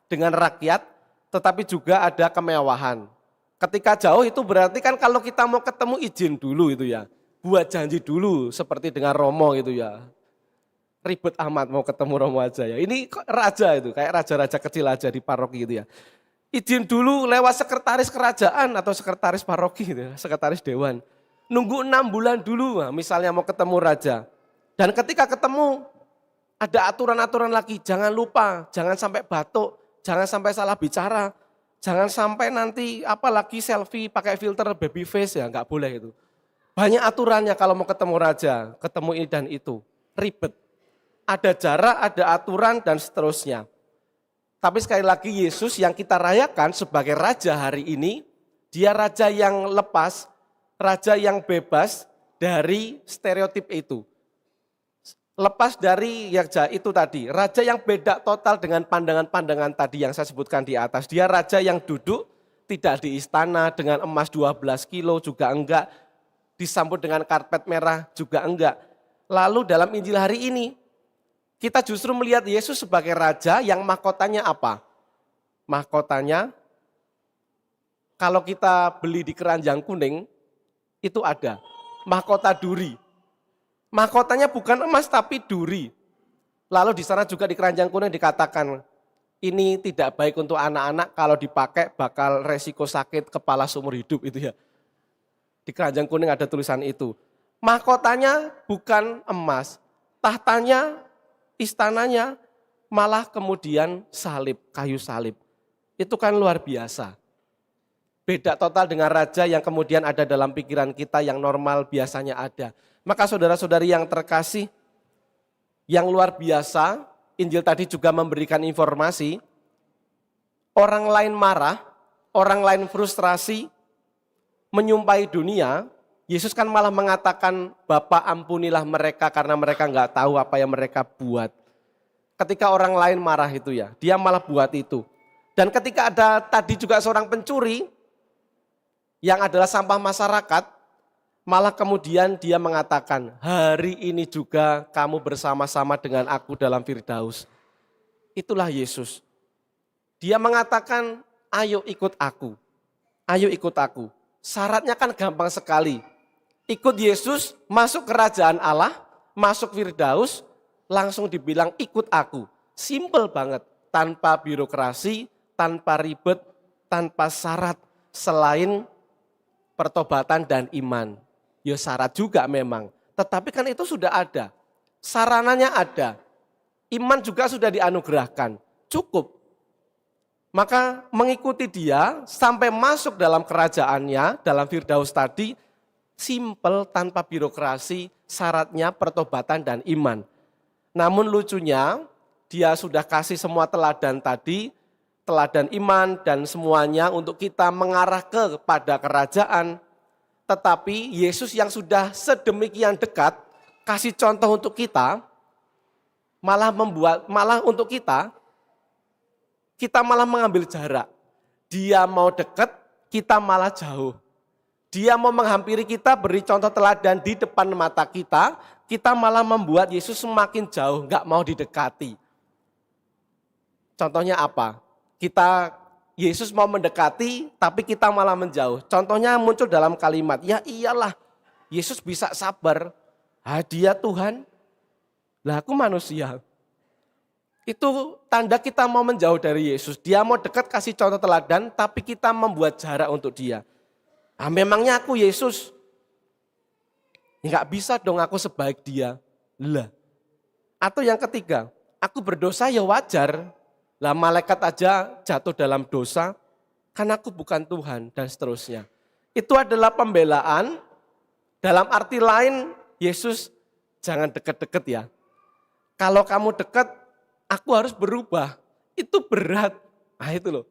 dengan rakyat, tetapi juga ada kemewahan. Ketika jauh itu berarti kan kalau kita mau ketemu izin dulu itu ya. Buat janji dulu seperti dengan Romo gitu ya. Ribet amat mau ketemu Romo aja ya. Ini raja itu, kayak raja-raja kecil aja di paroki gitu ya. Izin dulu lewat sekretaris kerajaan atau sekretaris paroki gitu ya, sekretaris dewan. Nunggu 6 bulan dulu misalnya mau ketemu raja. Dan ketika ketemu ada aturan-aturan lagi, jangan lupa, jangan sampai batuk, jangan sampai salah bicara, jangan sampai nanti apalagi selfie pakai filter baby face ya, nggak boleh itu. Banyak aturannya kalau mau ketemu raja, ketemu ini dan itu, ribet. Ada jarak, ada aturan dan seterusnya. Tapi sekali lagi Yesus yang kita rayakan sebagai raja hari ini, dia raja yang lepas, raja yang bebas dari stereotip itu. Lepas dari itu tadi, raja yang beda total dengan pandangan-pandangan tadi yang saya sebutkan di atas. Dia raja yang duduk tidak di istana dengan emas 12 kilo juga enggak, disambut dengan karpet merah juga enggak. Lalu dalam Injil hari ini, kita justru melihat Yesus sebagai raja yang mahkotanya apa? Mahkotanya, kalau kita beli di keranjang kuning, itu ada mahkota duri. Mahkotanya bukan emas tapi duri. Lalu di sana juga di keranjang kuning dikatakan, ini tidak baik untuk anak-anak, kalau dipakai bakal resiko sakit kepala seumur hidup itu ya. Di keranjang kuning ada tulisan itu. Mahkotanya bukan emas, tahtanya, istananya malah kemudian salib, kayu salib. Itu kan luar biasa. Beda total dengan raja yang kemudian ada dalam pikiran kita yang normal biasanya ada. Maka saudara-saudari yang terkasih, yang luar biasa, Injil tadi juga memberikan informasi, orang lain marah, orang lain frustrasi, menyumpahi dunia, Yesus kan malah mengatakan, Bapa ampunilah mereka karena mereka nggak tahu apa yang mereka buat. Ketika orang lain marah itu ya, dia malah buat itu. Dan ketika ada tadi juga seorang pencuri, yang adalah sampah masyarakat, malah kemudian dia mengatakan, hari ini juga kamu bersama-sama dengan aku dalam Firdaus. Itulah Yesus. Dia mengatakan, ayo ikut aku, ayo ikut aku. Syaratnya kan gampang sekali. Ikut Yesus, masuk kerajaan Allah, masuk Firdaus, langsung dibilang ikut aku. Simple banget, tanpa birokrasi, tanpa ribet, tanpa syarat, selain pertobatan dan iman. Ya syarat juga memang, tetapi kan itu sudah ada. Sarananya ada. Iman juga sudah dianugerahkan. Cukup. Maka mengikuti dia sampai masuk dalam kerajaannya, dalam Firdaus tadi, simple tanpa birokrasi, syaratnya pertobatan dan iman. Namun lucunya, dia sudah kasih semua teladan tadi, teladan iman dan semuanya untuk kita mengarah kepada kerajaan. Tetapi Yesus yang sudah sedemikian dekat, kasih contoh untuk kita, malah untuk kita malah mengambil jarak. Dia mau dekat, kita malah jauh. Dia mau menghampiri kita, beri contoh teladan di depan mata kita malah membuat Yesus semakin jauh, gak mau didekati. Contohnya apa? Yesus mau mendekati, tapi kita malah menjauh. Contohnya muncul dalam kalimat, ya iyalah, Yesus bisa sabar. Dia Tuhan, lah aku manusia. Itu tanda kita mau menjauh dari Yesus. Dia mau dekat kasih contoh teladan, tapi kita membuat jarak untuk dia. Memangnya aku Yesus? Nggak bisa dong aku sebaik dia. Lah. Atau yang ketiga, aku berdosa ya wajar. Lah malaikat aja jatuh dalam dosa, kan aku bukan Tuhan dan seterusnya. Itu adalah pembelaan, dalam arti lain Yesus jangan deket-deket ya. Kalau kamu dekat, aku harus berubah, itu berat. Nah itu loh,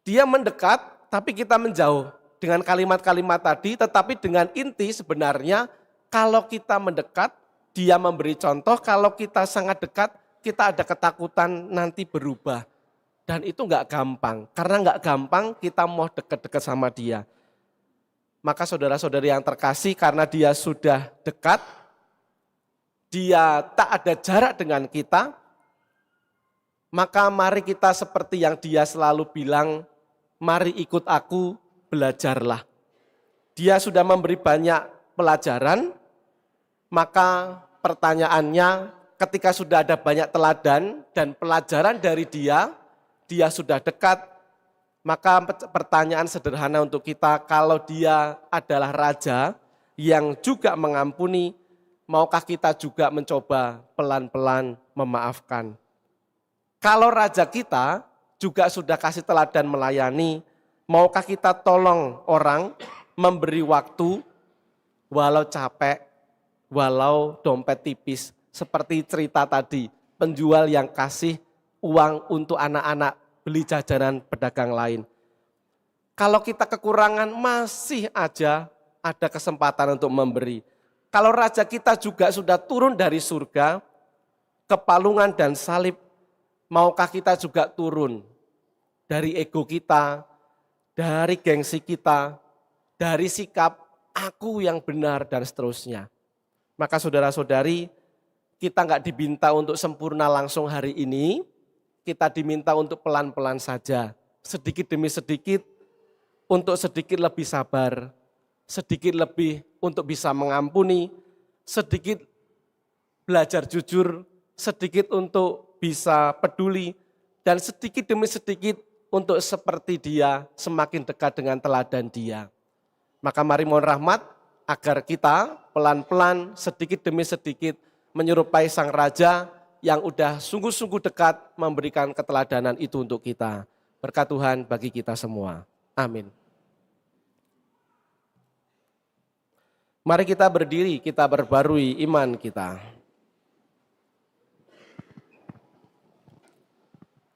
dia mendekat tapi kita menjauh. Dengan kalimat-kalimat tadi, tetapi dengan inti sebenarnya kalau kita mendekat, dia memberi contoh, kalau kita sangat dekat, kita ada ketakutan nanti berubah. Dan itu enggak gampang, karena enggak gampang kita mau dekat-dekat sama dia. Maka saudara-saudari yang terkasih, karena dia sudah dekat, dia tak ada jarak dengan kita, maka mari kita seperti yang dia selalu bilang, mari ikut aku, belajarlah. Dia sudah memberi banyak pelajaran, maka pertanyaannya ketika sudah ada banyak teladan dan pelajaran dari dia sudah dekat, maka pertanyaan sederhana untuk kita, kalau dia adalah raja yang juga mengampuni, maukah kita juga mencoba pelan-pelan memaafkan? Kalau raja kita juga sudah kasih teladan melayani, maukah kita tolong orang, memberi waktu, walau capek, walau dompet tipis. Seperti cerita tadi, penjual yang kasih uang untuk anak-anak beli jajanan pedagang lain. Kalau kita kekurangan, masih aja ada kesempatan untuk memberi. Kalau raja kita juga sudah turun dari surga, kepalungan dan salib, maukah kita juga turun dari ego kita, dari gengsi kita, dari sikap aku yang benar dan seterusnya. Maka saudara-saudari, kita nggak diminta untuk sempurna langsung hari ini, kita diminta untuk pelan-pelan saja, sedikit demi sedikit, untuk sedikit lebih sabar, sedikit lebih untuk bisa mengampuni, sedikit belajar jujur, sedikit untuk bisa peduli, dan sedikit demi sedikit untuk seperti dia, semakin dekat dengan teladan dia. Maka mari mohon rahmat agar kita pelan-pelan sedikit demi sedikit menyerupai sang raja yang udah sungguh-sungguh dekat memberikan keteladanan itu untuk kita. Berkat Tuhan bagi kita semua. Amin. Mari kita berdiri, kita berbarui iman kita.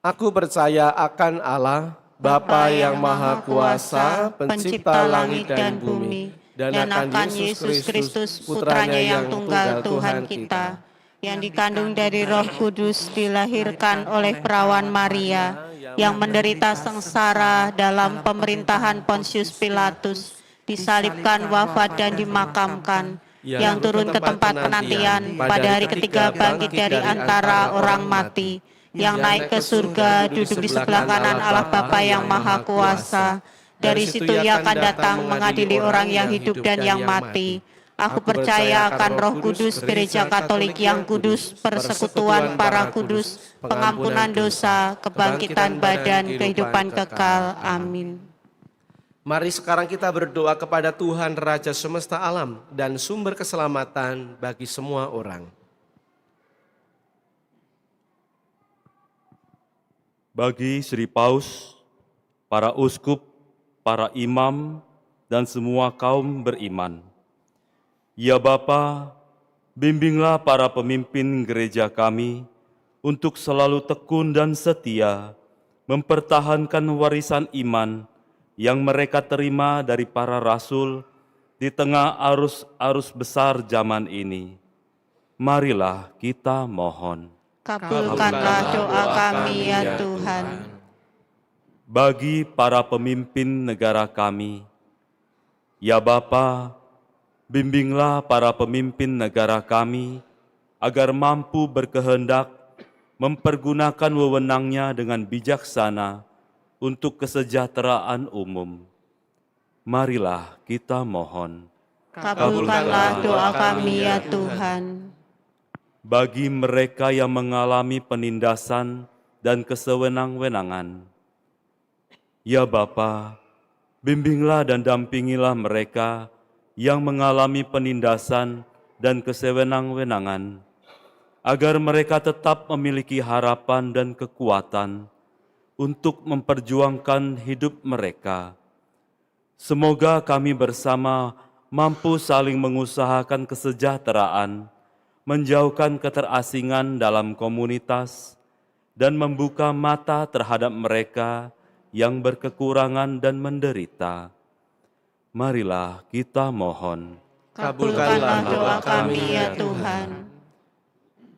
Aku percaya akan Allah, Bapa yang Maha Kuasa, pencipta langit dan bumi, dan akan Yesus Kristus, putranya yang tunggal Tuhan kita, yang dikandung dari Roh Kudus, dilahirkan oleh perawan Maria, yang menderita sengsara dalam pemerintahan Pontius Pilatus, disalibkan, wafat dan dimakamkan, yang turun ke tempat penantian, pada hari ketiga bangkit dari antara orang mati, yang naik ke surga, duduk di sebelah kanan Allah Bapa yang Maha Kuasa. Dari situ Ia akan datang mengadili orang yang hidup dan yang mati. Aku percaya akan Roh Kudus, Gereja Katolik yang kudus, persekutuan para kudus, pengampunan dosa, kebangkitan badan, kehidupan kekal. Amin. Mari sekarang kita berdoa kepada Tuhan Raja semesta alam dan sumber keselamatan bagi semua orang. Bagi Sri Paus, para uskup, para imam, dan semua kaum beriman. Ya Bapa, bimbinglah para pemimpin gereja kami untuk selalu tekun dan setia mempertahankan warisan iman yang mereka terima dari para rasul di tengah arus-arus besar zaman ini. Marilah kita mohon. Kabulkanlah doa kami ya Tuhan. Bagi para pemimpin negara kami, ya Bapa, bimbinglah para pemimpin negara kami agar mampu berkehendak mempergunakan wewenangnya dengan bijaksana untuk kesejahteraan umum. Marilah kita mohon. Kabulkanlah doa kami ya Tuhan. Bagi mereka yang mengalami penindasan dan kesewenang-wenangan, ya Bapa, bimbinglah dan dampingilah mereka yang mengalami penindasan dan kesewenang-wenangan, agar mereka tetap memiliki harapan dan kekuatan untuk memperjuangkan hidup mereka. Semoga kami bersama mampu saling mengusahakan kesejahteraan, menjauhkan keterasingan dalam komunitas, dan membuka mata terhadap mereka yang berkekurangan dan menderita. Marilah kita mohon. Kabulkanlah doa kami ya Tuhan.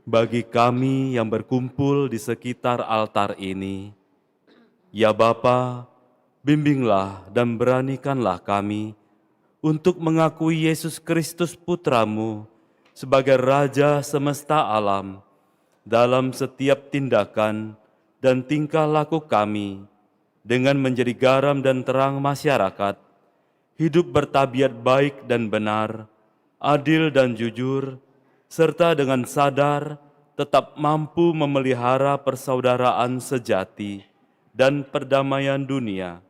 Bagi kami yang berkumpul di sekitar altar ini, ya Bapa, bimbinglah dan beranikanlah kami untuk mengakui Yesus Kristus Putramu sebagai Raja semesta alam dalam setiap tindakan dan tingkah laku kami, dengan menjadi garam dan terang masyarakat, hidup bertabiat baik dan benar, adil dan jujur, serta dengan sadar tetap mampu memelihara persaudaraan sejati dan perdamaian dunia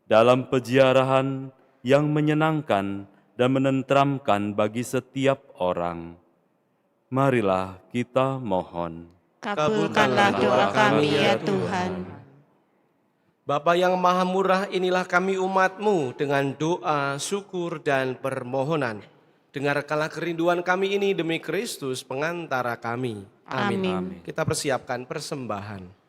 dalam peziarahan yang menyenangkan dan menenteramkan bagi setiap orang. Marilah kita mohon. Kabulkanlah doa kami ya Tuhan. Bapa yang Maha Murah, inilah kami umat-Mu dengan doa, syukur, dan permohonan. Dengarkanlah kerinduan kami ini demi Kristus pengantara kami. Amin. Amin. Kita persiapkan persembahan.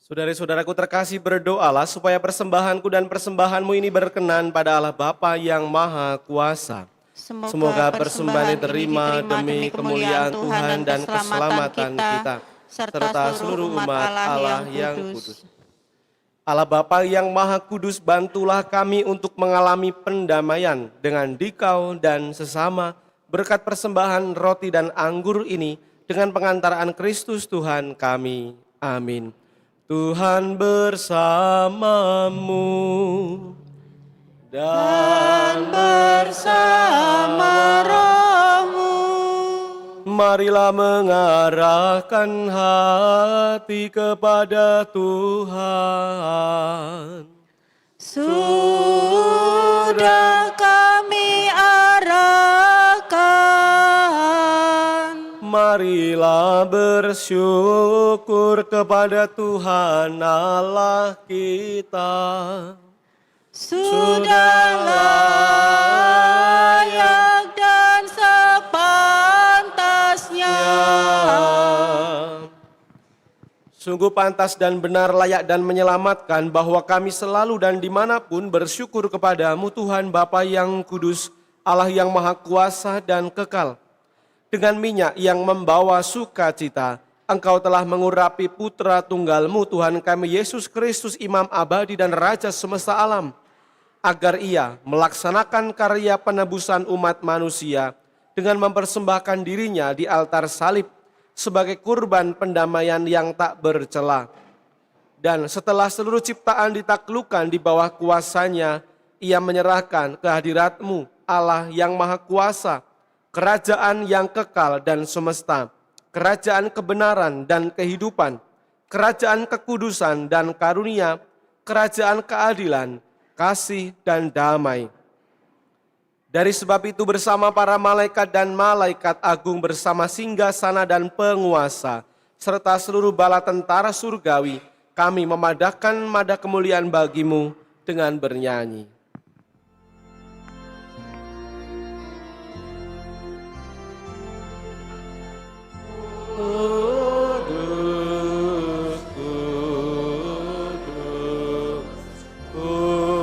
Saudara-saudaraku terkasih, berdoalah supaya persembahanku dan persembahanmu ini berkenan pada Allah Bapa yang Maha Kuasa. Semoga persembahan diterima demi kemuliaan Tuhan dan keselamatan kita, serta seluruh umat Allah yang kudus. Allah Bapa yang Maha Kudus, bantulah kami untuk mengalami pendamaian dengan Dikau dan sesama berkat persembahan roti dan anggur ini dengan pengantaraan Kristus Tuhan kami. Amin. Tuhan bersamamu dan bersama rohmu. marilah mengarahkan hati kepada Tuhan. Sudah kami arahkan. Marilah bersyukur kepada Tuhan Allah kita. Sudah layak dan sepantasnya. Sungguh pantas dan benar, layak dan menyelamatkan bahwa kami selalu dan dimanapun bersyukur kepadamu Tuhan Bapa yang kudus, Allah yang maha kuasa dan kekal. Dengan minyak yang membawa sukacita, Engkau telah mengurapi putra tunggalmu Tuhan kami Yesus Kristus, Imam abadi dan Raja semesta alam, agar ia melaksanakan karya penebusan umat manusia dengan mempersembahkan dirinya di altar salib sebagai kurban pendamaian yang tak bercela. Dan setelah seluruh ciptaan ditaklukkan di bawah kuasanya, ia menyerahkan kehadiratmu Allah yang maha kuasa, kerajaan yang kekal dan semesta, kerajaan kebenaran dan kehidupan, kerajaan kekudusan dan karunia, kerajaan keadilan, kasih dan damai. Dari sebab itu bersama para malaikat dan malaikat agung, bersama singgasana dan penguasa, serta seluruh bala tentara surgawi, kami memadahkan mada kemuliaan bagimu dengan bernyanyi. Kudus, kudus, kudus.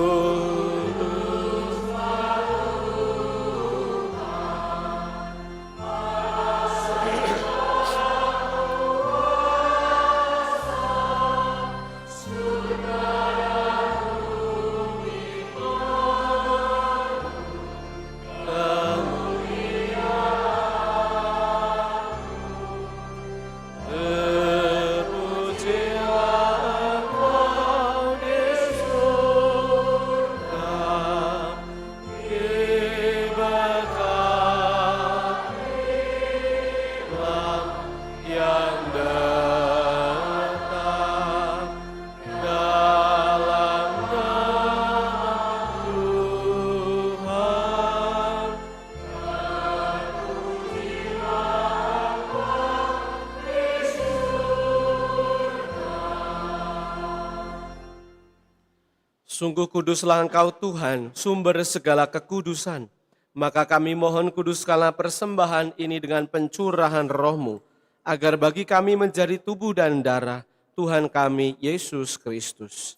Sungguh kuduslah Engkau Tuhan, sumber segala kekudusan. Maka kami mohon kuduskanlah persembahan ini dengan pencurahan roh-Mu, agar bagi kami menjadi tubuh dan darah Tuhan kami Yesus Kristus.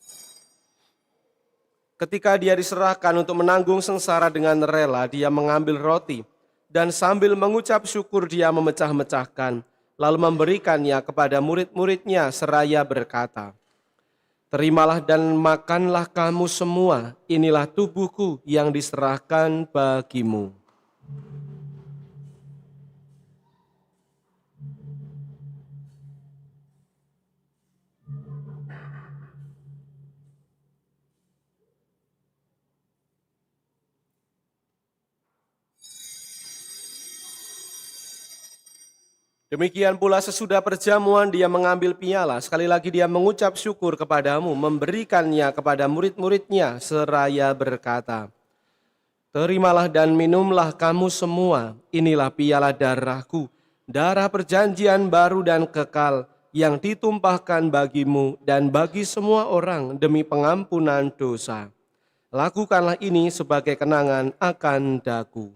Ketika dia diserahkan untuk menanggung sengsara dengan rela, dia mengambil roti, dan sambil mengucap syukur dia memecah-mecahkan, lalu memberikannya kepada murid-muridnya seraya berkata, "Terimalah dan makanlah kamu semua, inilah tubuhku yang diserahkan bagimu." Demikian pula sesudah perjamuan dia mengambil piala, sekali lagi dia mengucap syukur kepadamu, memberikannya kepada murid-muridnya seraya berkata, "Terimalah dan minumlah kamu semua, inilah piala darahku, darah perjanjian baru dan kekal, yang ditumpahkan bagimu dan bagi semua orang demi pengampunan dosa. Lakukanlah ini sebagai kenangan akan daku."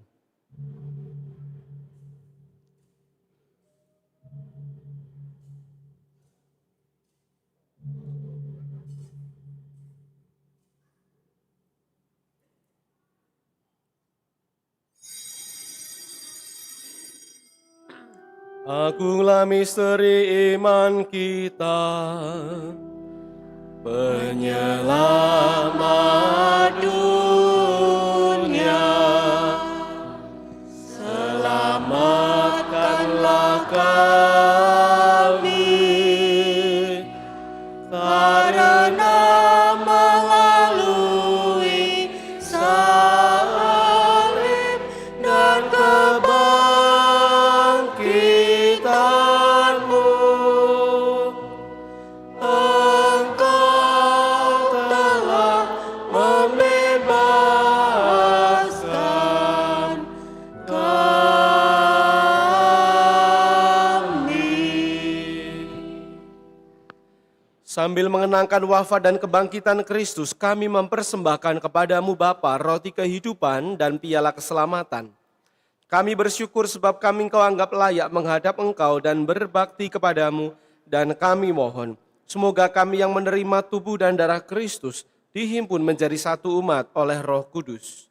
Agunglah misteri iman kita, penyelamat dunia. Selamatkanlah kami, karena melalui salib dan kebangkitan-Mu, Engkau telah membebaskan kami. Sambil mengenangkan wafat dan kebangkitan Kristus, kami mempersembahkan kepadamu Bapa roti kehidupan dan piala keselamatan. Kami bersyukur sebab kami Engkau anggap layak menghadap Engkau dan berbakti kepadamu, dan kami mohon, semoga kami yang menerima tubuh dan darah Kristus dihimpun menjadi satu umat oleh Roh Kudus.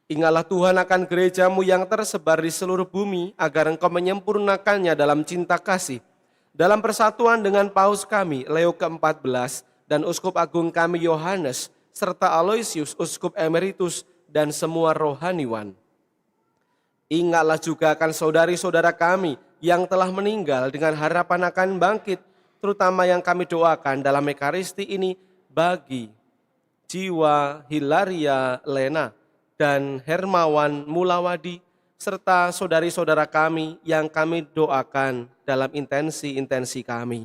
Ingatlah Tuhan akan gereja-Mu yang tersebar di seluruh bumi, agar Engkau menyempurnakannya dalam cinta kasih, dalam persatuan dengan Paus kami, Leo ke-14, dan Uskup Agung kami Yohanes, serta Aloysius, Uskup Emeritus, dan semua rohaniwan. Ingatlah juga akan saudari-saudara kami yang telah meninggal dengan harapan akan bangkit, terutama yang kami doakan dalam Ekaristi ini bagi jiwa Hilaria Lena dan Hermawan Mulawadi, serta saudari-saudara kami yang kami doakan dalam intensi-intensi kami.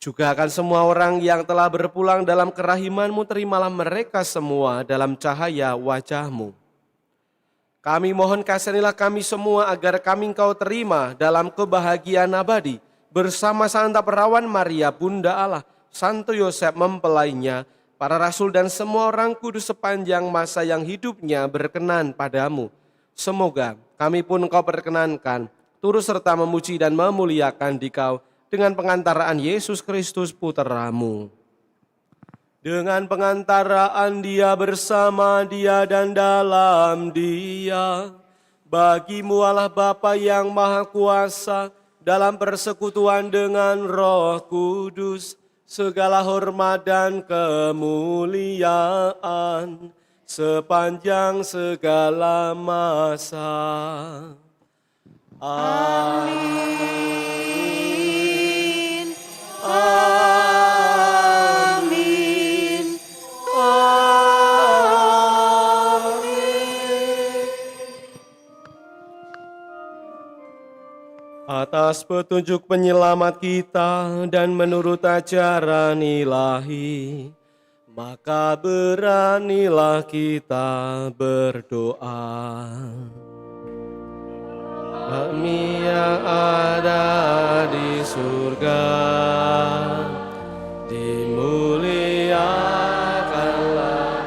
Juga akan semua orang yang telah berpulang dalam kerahiman-Mu, terimalah mereka semua dalam cahaya wajah-Mu. Kami mohon kasihanilah kami semua agar kami Engkau terima dalam kebahagiaan abadi bersama Santa Perawan Maria, Bunda Allah, Santo Yosef mempelainya, para rasul dan semua orang kudus sepanjang masa yang hidupnya berkenan padamu. Semoga kami pun Engkau perkenankan, turut serta memuji dan memuliakan Dikau dengan pengantaraan Yesus Kristus Putra-Mu. Dengan pengantaraan Dia, bersama Dia dan dalam Dia, bagi-Mu Allah Bapa yang Maha Kuasa, dalam persekutuan dengan Roh Kudus, segala hormat dan kemuliaan sepanjang segala masa. Amin. Amin. Amin. Atas petunjuk penyelamat kita dan menurut ajaran ilahi, maka beranilah kita berdoa. Kami yang ada di surga, dimuliakanlah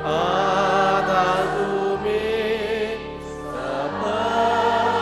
atas bumi seperti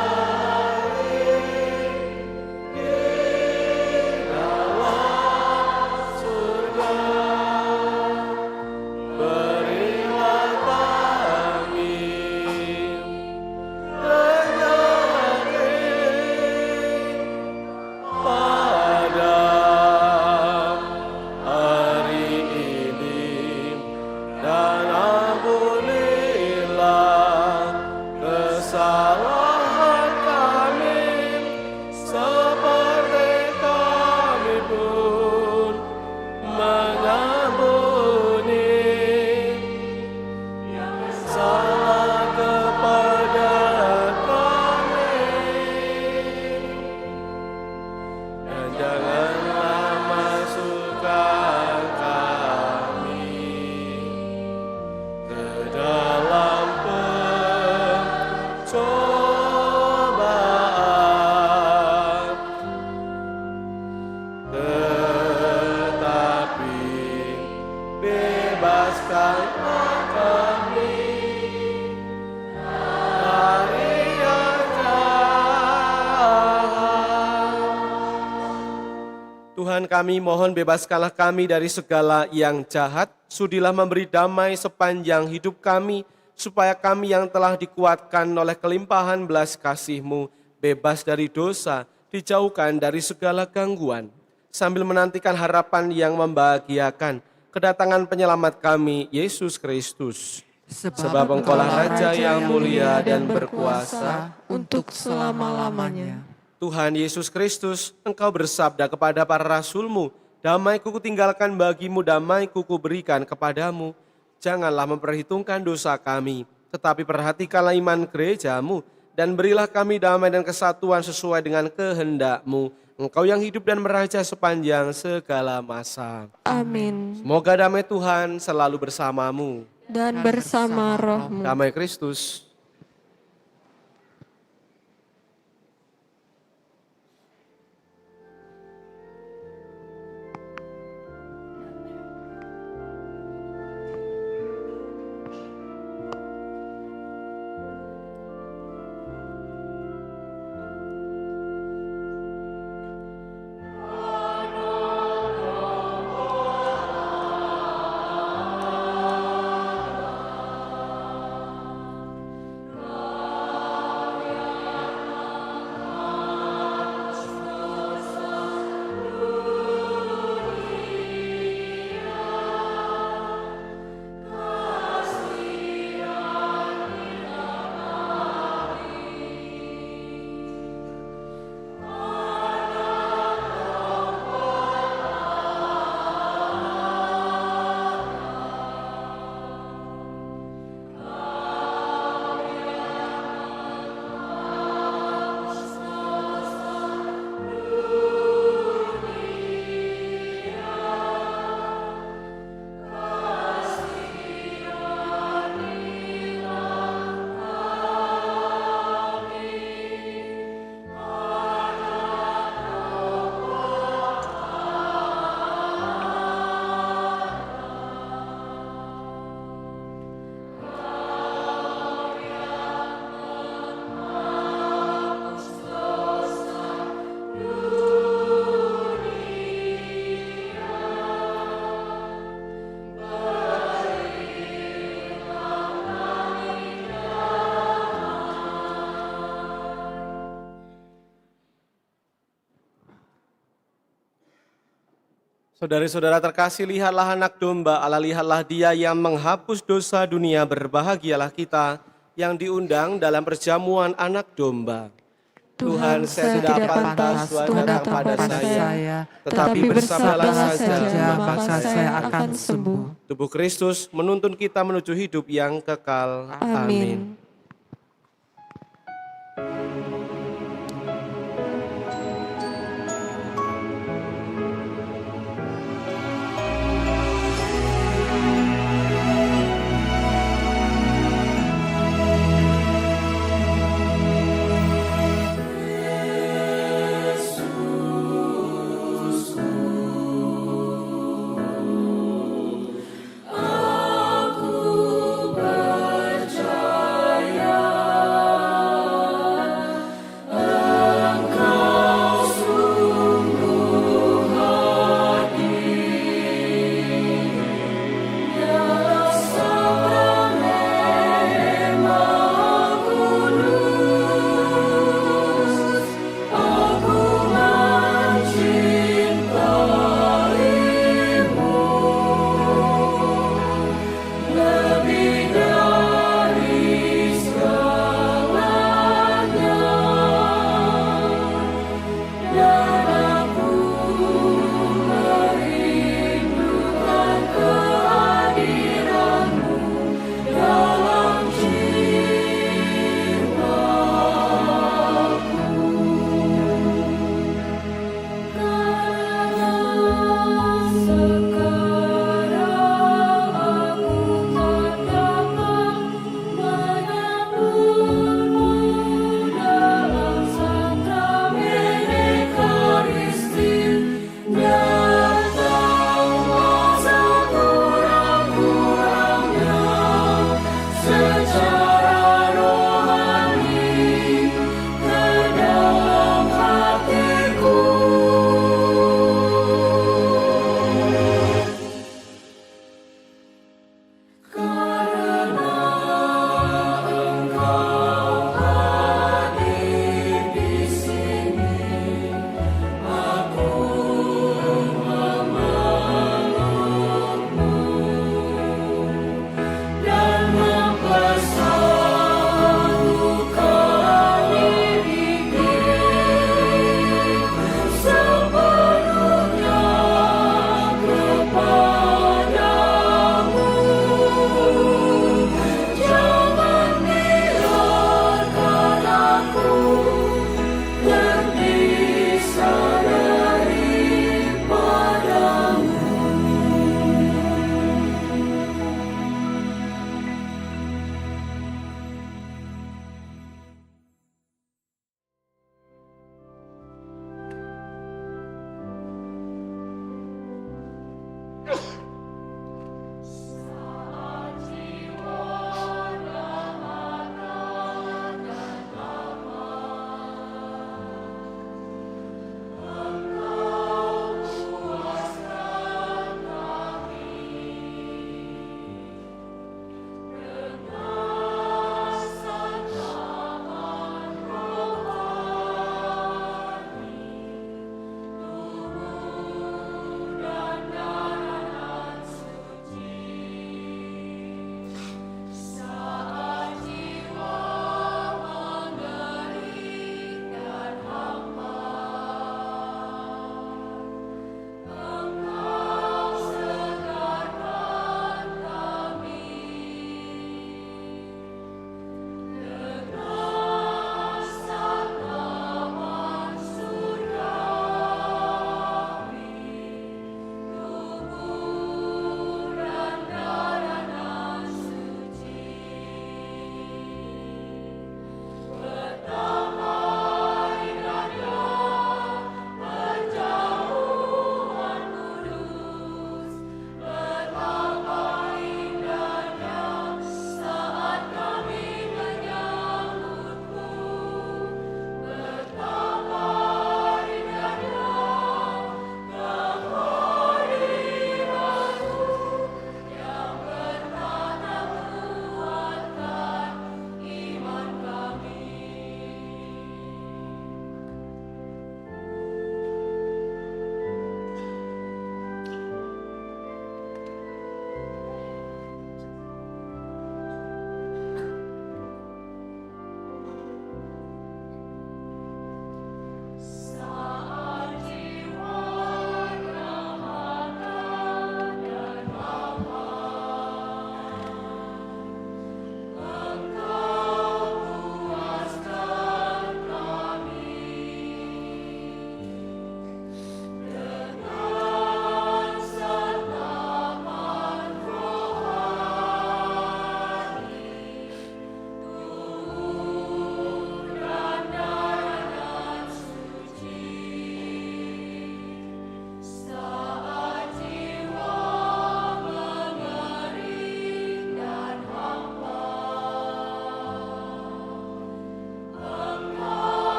Tuhan kami, mohon bebaskanlah kami dari segala yang jahat, sudilah memberi damai sepanjang hidup kami, supaya kami yang telah dikuatkan oleh kelimpahan belas kasih-Mu, bebas dari dosa, dijauhkan dari segala gangguan, sambil menantikan harapan yang membahagiakan, kedatangan penyelamat kami, Yesus Kristus. Sebab Engkaulah Raja yang mulia dan berkuasa untuk selama-lamanya. Tuhan Yesus Kristus, Engkau bersabda kepada para rasul-Mu, damai-Ku kutinggalkan bagimu, damai-Ku kuberikan kepadamu. Janganlah memperhitungkan dosa kami, tetapi perhatikanlah iman gereja-Mu, dan berilah kami damai dan kesatuan sesuai dengan kehendak-Mu. Engkau yang hidup dan meraja sepanjang segala masa. Amin. Semoga damai Tuhan selalu bersamamu. Dan bersama rohmu. Damai Kristus. Saudara-saudara terkasih, lihatlah anak domba Allah, lihatlah Dia yang menghapus dosa dunia. Berbahagialah kita yang diundang dalam perjamuan anak domba. Tuhan, saya tidak pantas Tuhan datang pada saya, tetapi bersabdalah saja, maka saya akan sembuh. Tubuh Kristus menuntun kita menuju hidup yang kekal. Amin. Aku percaya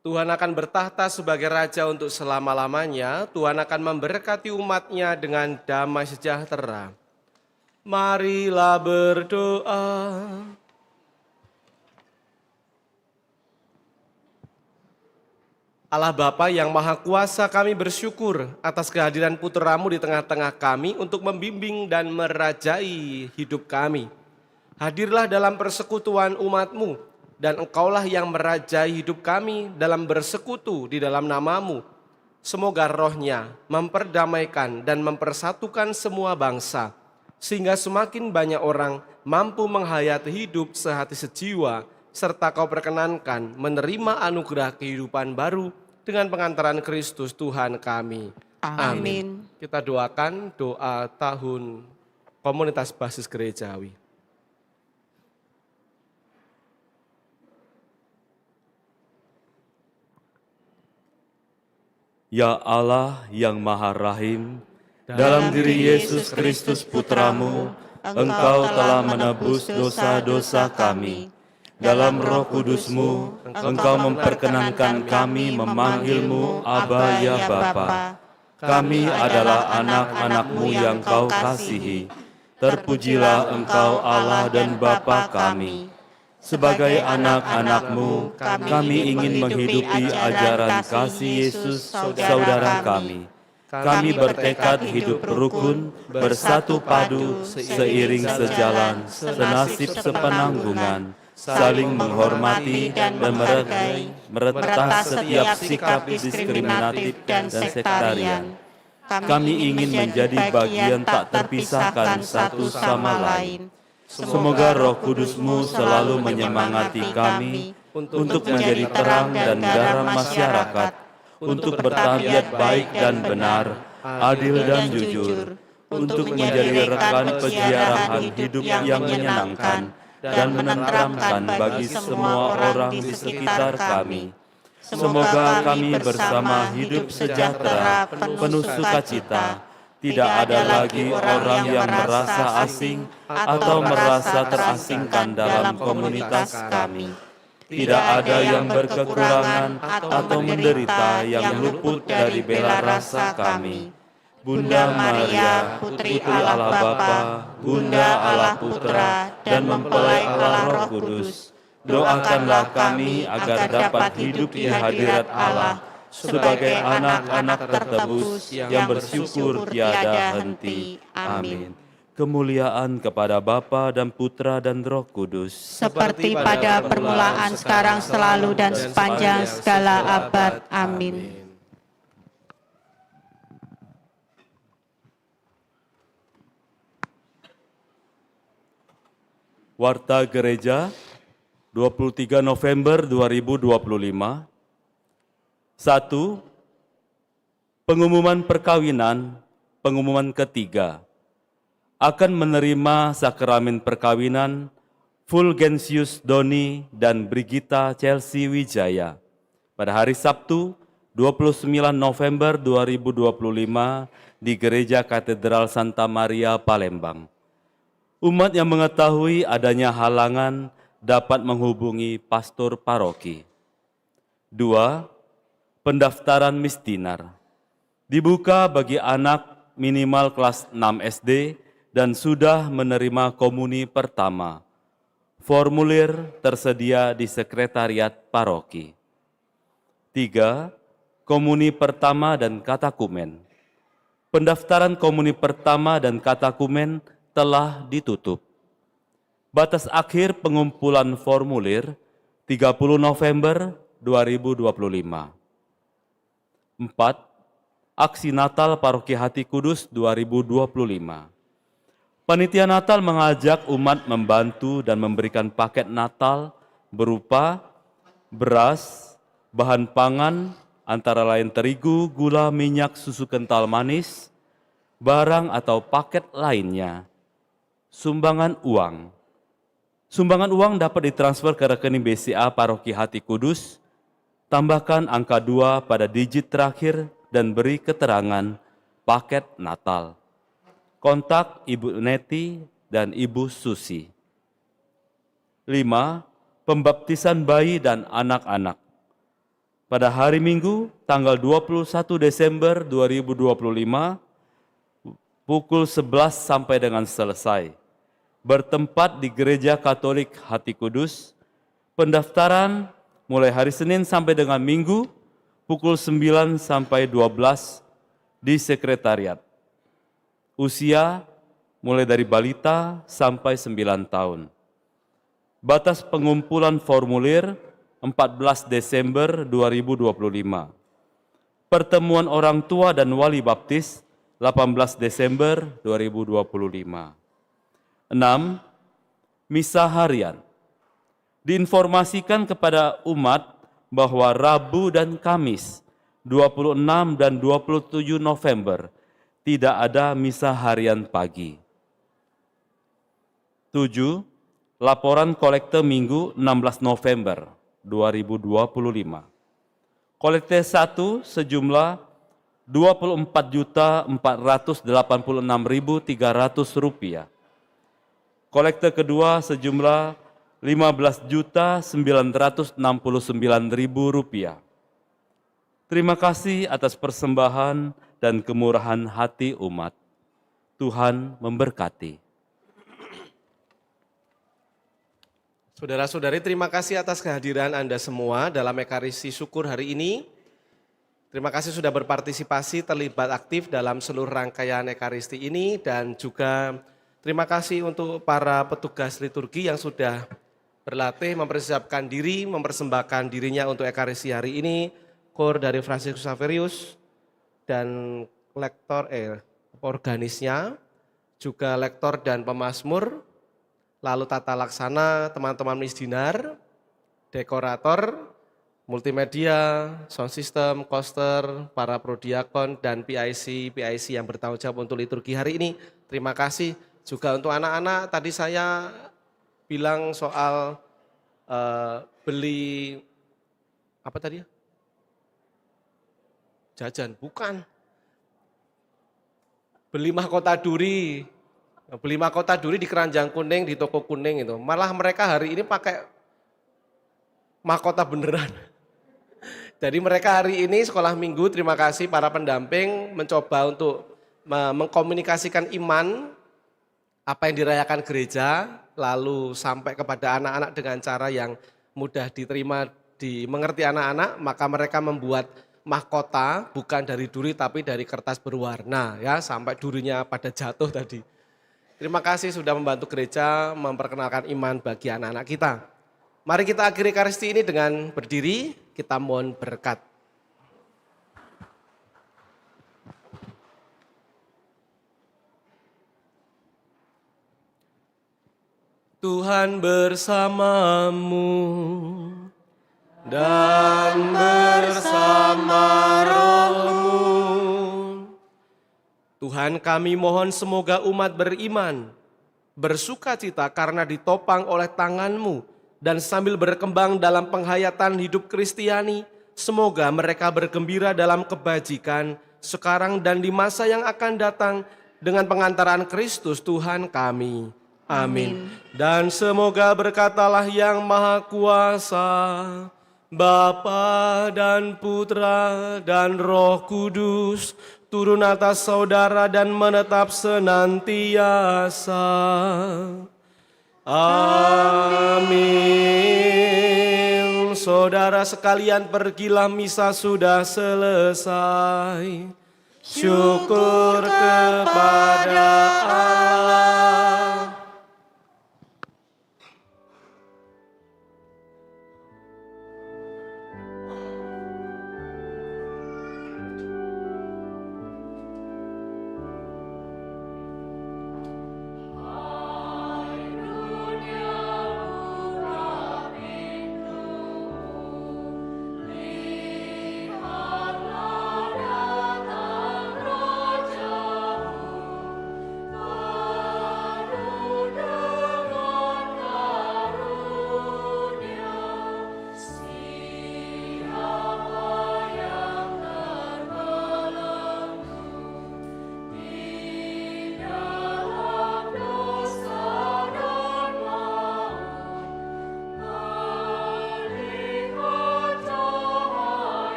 Tuhan akan bertahta sebagai Raja untuk selama-lamanya. Tuhan akan memberkati umat-Nya dengan damai sejahtera. Marilah berdoa. Allah Bapa yang Maha Kuasa, kami bersyukur atas kehadiran Putra-Mu di tengah-tengah kami untuk membimbing dan merajai hidup kami. Hadirlah dalam persekutuan umat-Mu, dan Engkaulah yang merajai hidup kami dalam bersekutu di dalam nama-Mu. Semoga Roh-Nya memperdamaikan dan mempersatukan semua bangsa, sehingga semakin banyak orang mampu menghayati hidup sehati sejiwa, serta Kau perkenankan menerima anugerah kehidupan baru dengan pengantaran Kristus Tuhan kami. Amin. Kita doakan doa tahun komunitas basis gerejawi. Ya Allah yang Maha Rahim, dalam diri Yesus Kristus Putra-Mu, Engkau telah menebus dosa-dosa kami. Dalam Roh Kudus-Mu, Engkau memperkenankan kami memanggil-Mu Aba ya Bapa. Kami adalah anak-anak-Mu yang Kau kasihi. Terpujilah Engkau Allah dan Bapa kami. Sebagai anak-anak-Mu, kami ingin menghidupi ajaran kasih Yesus, saudara kami. Kami bertekad hidup rukun, bersatu padu, seiring sejalan, senasib sepenanggungan, saling menghormati dan meretas setiap sikap diskriminatif dan sektarian. Kami ingin menjadi bagian tak terpisahkan satu sama lain. Semoga Roh Kudus-Mu selalu menyemangati kami untuk menjadi terang dan garam masyarakat, untuk bertabiat baik dan benar, adil dan jujur, untuk menjadi rekan peziarahan hidup yang menyenangkan dan menenteramkan bagi semua orang di sekitar kami. Semoga kami bersama hidup sejahtera, penuh sukacita. Tidak ada lagi orang yang merasa asing atau merasa terasingkan dalam komunitas kami. Tidak ada yang berkekurangan atau menderita yang luput dari bela rasa kami. Bunda Maria, Putri Allah Bapa, Bunda Allah Putra, dan mempelai Allah Roh Kudus, doakanlah kami agar dapat hidup di hadirat Allah sebagai anak-anak tertebus yang bersyukur tiada henti. Amin. Kemuliaan kepada Bapa dan Putra dan Roh Kudus, Seperti pada permulaan, sekarang, selalu, dan sepanjang segala abad. Amin. Warta Gereja 23 November 2025. 1. Pengumuman perkawinan, pengumuman ketiga. Akan menerima sakramen perkawinan Fulgensius Doni dan Brigita Chelsea Wijaya pada hari Sabtu 29 November 2025 di Gereja Katedral Santa Maria Palembang. Umat yang mengetahui adanya halangan dapat menghubungi pastor paroki. 2. Pendaftaran misdinar. Dibuka bagi anak minimal kelas 6 SD dan sudah menerima komuni pertama. Formulir tersedia di sekretariat paroki. 3. Komuni pertama dan katakumen. Pendaftaran komuni pertama dan katakumen telah ditutup. Batas akhir pengumpulan formulir 30 November 2025. 4. Aksi Natal Paroki Hati Kudus 2025. Panitia Natal mengajak umat membantu dan memberikan paket Natal berupa beras, bahan pangan antara lain terigu, gula, minyak, susu kental manis, barang atau paket lainnya. Sumbangan uang. Sumbangan uang dapat ditransfer ke rekening BCA Paroki Hati Kudus. Tambahkan angka 2 pada digit terakhir dan beri keterangan paket Natal. Kontak Ibu Neti dan Ibu Susi. 5. Pembaptisan bayi dan anak-anak. pada hari Minggu tanggal 21 Desember 2025 pukul 11 sampai dengan selesai. Bertempat di Gereja Katolik Hati Kudus. Pendaftaran mulai hari Senin sampai dengan Minggu pukul 9 sampai 12 di sekretariat. Usia mulai dari balita sampai 9 tahun. Batas pengumpulan formulir 14 Desember 2025. Pertemuan orang tua dan wali baptis 18 Desember 2025. 6. Misa harian. Diinformasikan kepada umat bahwa Rabu dan Kamis 26 dan 27 November tidak ada misa harian pagi. 7. Laporan kolekte Minggu 16 November 2025. Kolekte 1 sejumlah Rp24.486.300. Kolekte kedua sejumlah Rp15.969.000. Terima kasih atas persembahan dan kemurahan hati umat. Tuhan memberkati. Saudara-saudari, terima kasih atas kehadiran Anda semua dalam Ekaristi Syukur hari ini. Terima kasih sudah berpartisipasi, terlibat aktif dalam seluruh rangkaian Ekaristi ini, dan juga terima kasih untuk para petugas liturgi yang sudah berlatih, mempersiapkan diri, mempersembahkan dirinya untuk Ekaristi hari ini, kor dari Fransiskus Xaverius, dan lektor organisnya, juga lektor dan pemazmur, lalu tata laksana, teman-teman misdinar, dekorator, multimedia, sound system, koster, para prodiakon, dan PIC yang bertanggung jawab untuk liturgi hari ini. Terima kasih juga untuk anak-anak. Tadi saya bilang soal beli, apa tadi ya? Jajan, bukan. Beli mahkota duri. Beli mahkota duri di keranjang kuning, di toko kuning itu. Malah mereka hari ini pakai mahkota beneran. Jadi mereka hari ini sekolah minggu, terima kasih para pendamping mencoba untuk mengkomunikasikan iman, apa yang dirayakan gereja, lalu sampai kepada anak-anak dengan cara yang mudah diterima, dimengerti anak-anak, maka mereka membuat mahkota bukan dari duri tapi dari kertas berwarna ya, sampai durinya pada jatuh tadi. Terima kasih sudah membantu gereja memperkenalkan iman bagi anak-anak kita. Mari kita akhiri Ekaristi ini dengan berdiri, kita mohon berkat. Tuhan bersamamu dan bersama rohmu. Tuhan, kami mohon semoga umat beriman bersuka cita karena ditopang oleh tangan-Mu dan sambil berkembang dalam penghayatan hidup Kristiani, semoga mereka bergembira dalam kebajikan sekarang dan di masa yang akan datang dengan pengantaran Kristus Tuhan kami. Amin. Dan semoga berkatalah Yang Maha Kuasa, Bapa dan Putra dan Roh Kudus, turun atas saudara dan menetap senantiasa. Amin. Saudara sekalian, pergilah, misa sudah selesai. Syukur kepada Allah.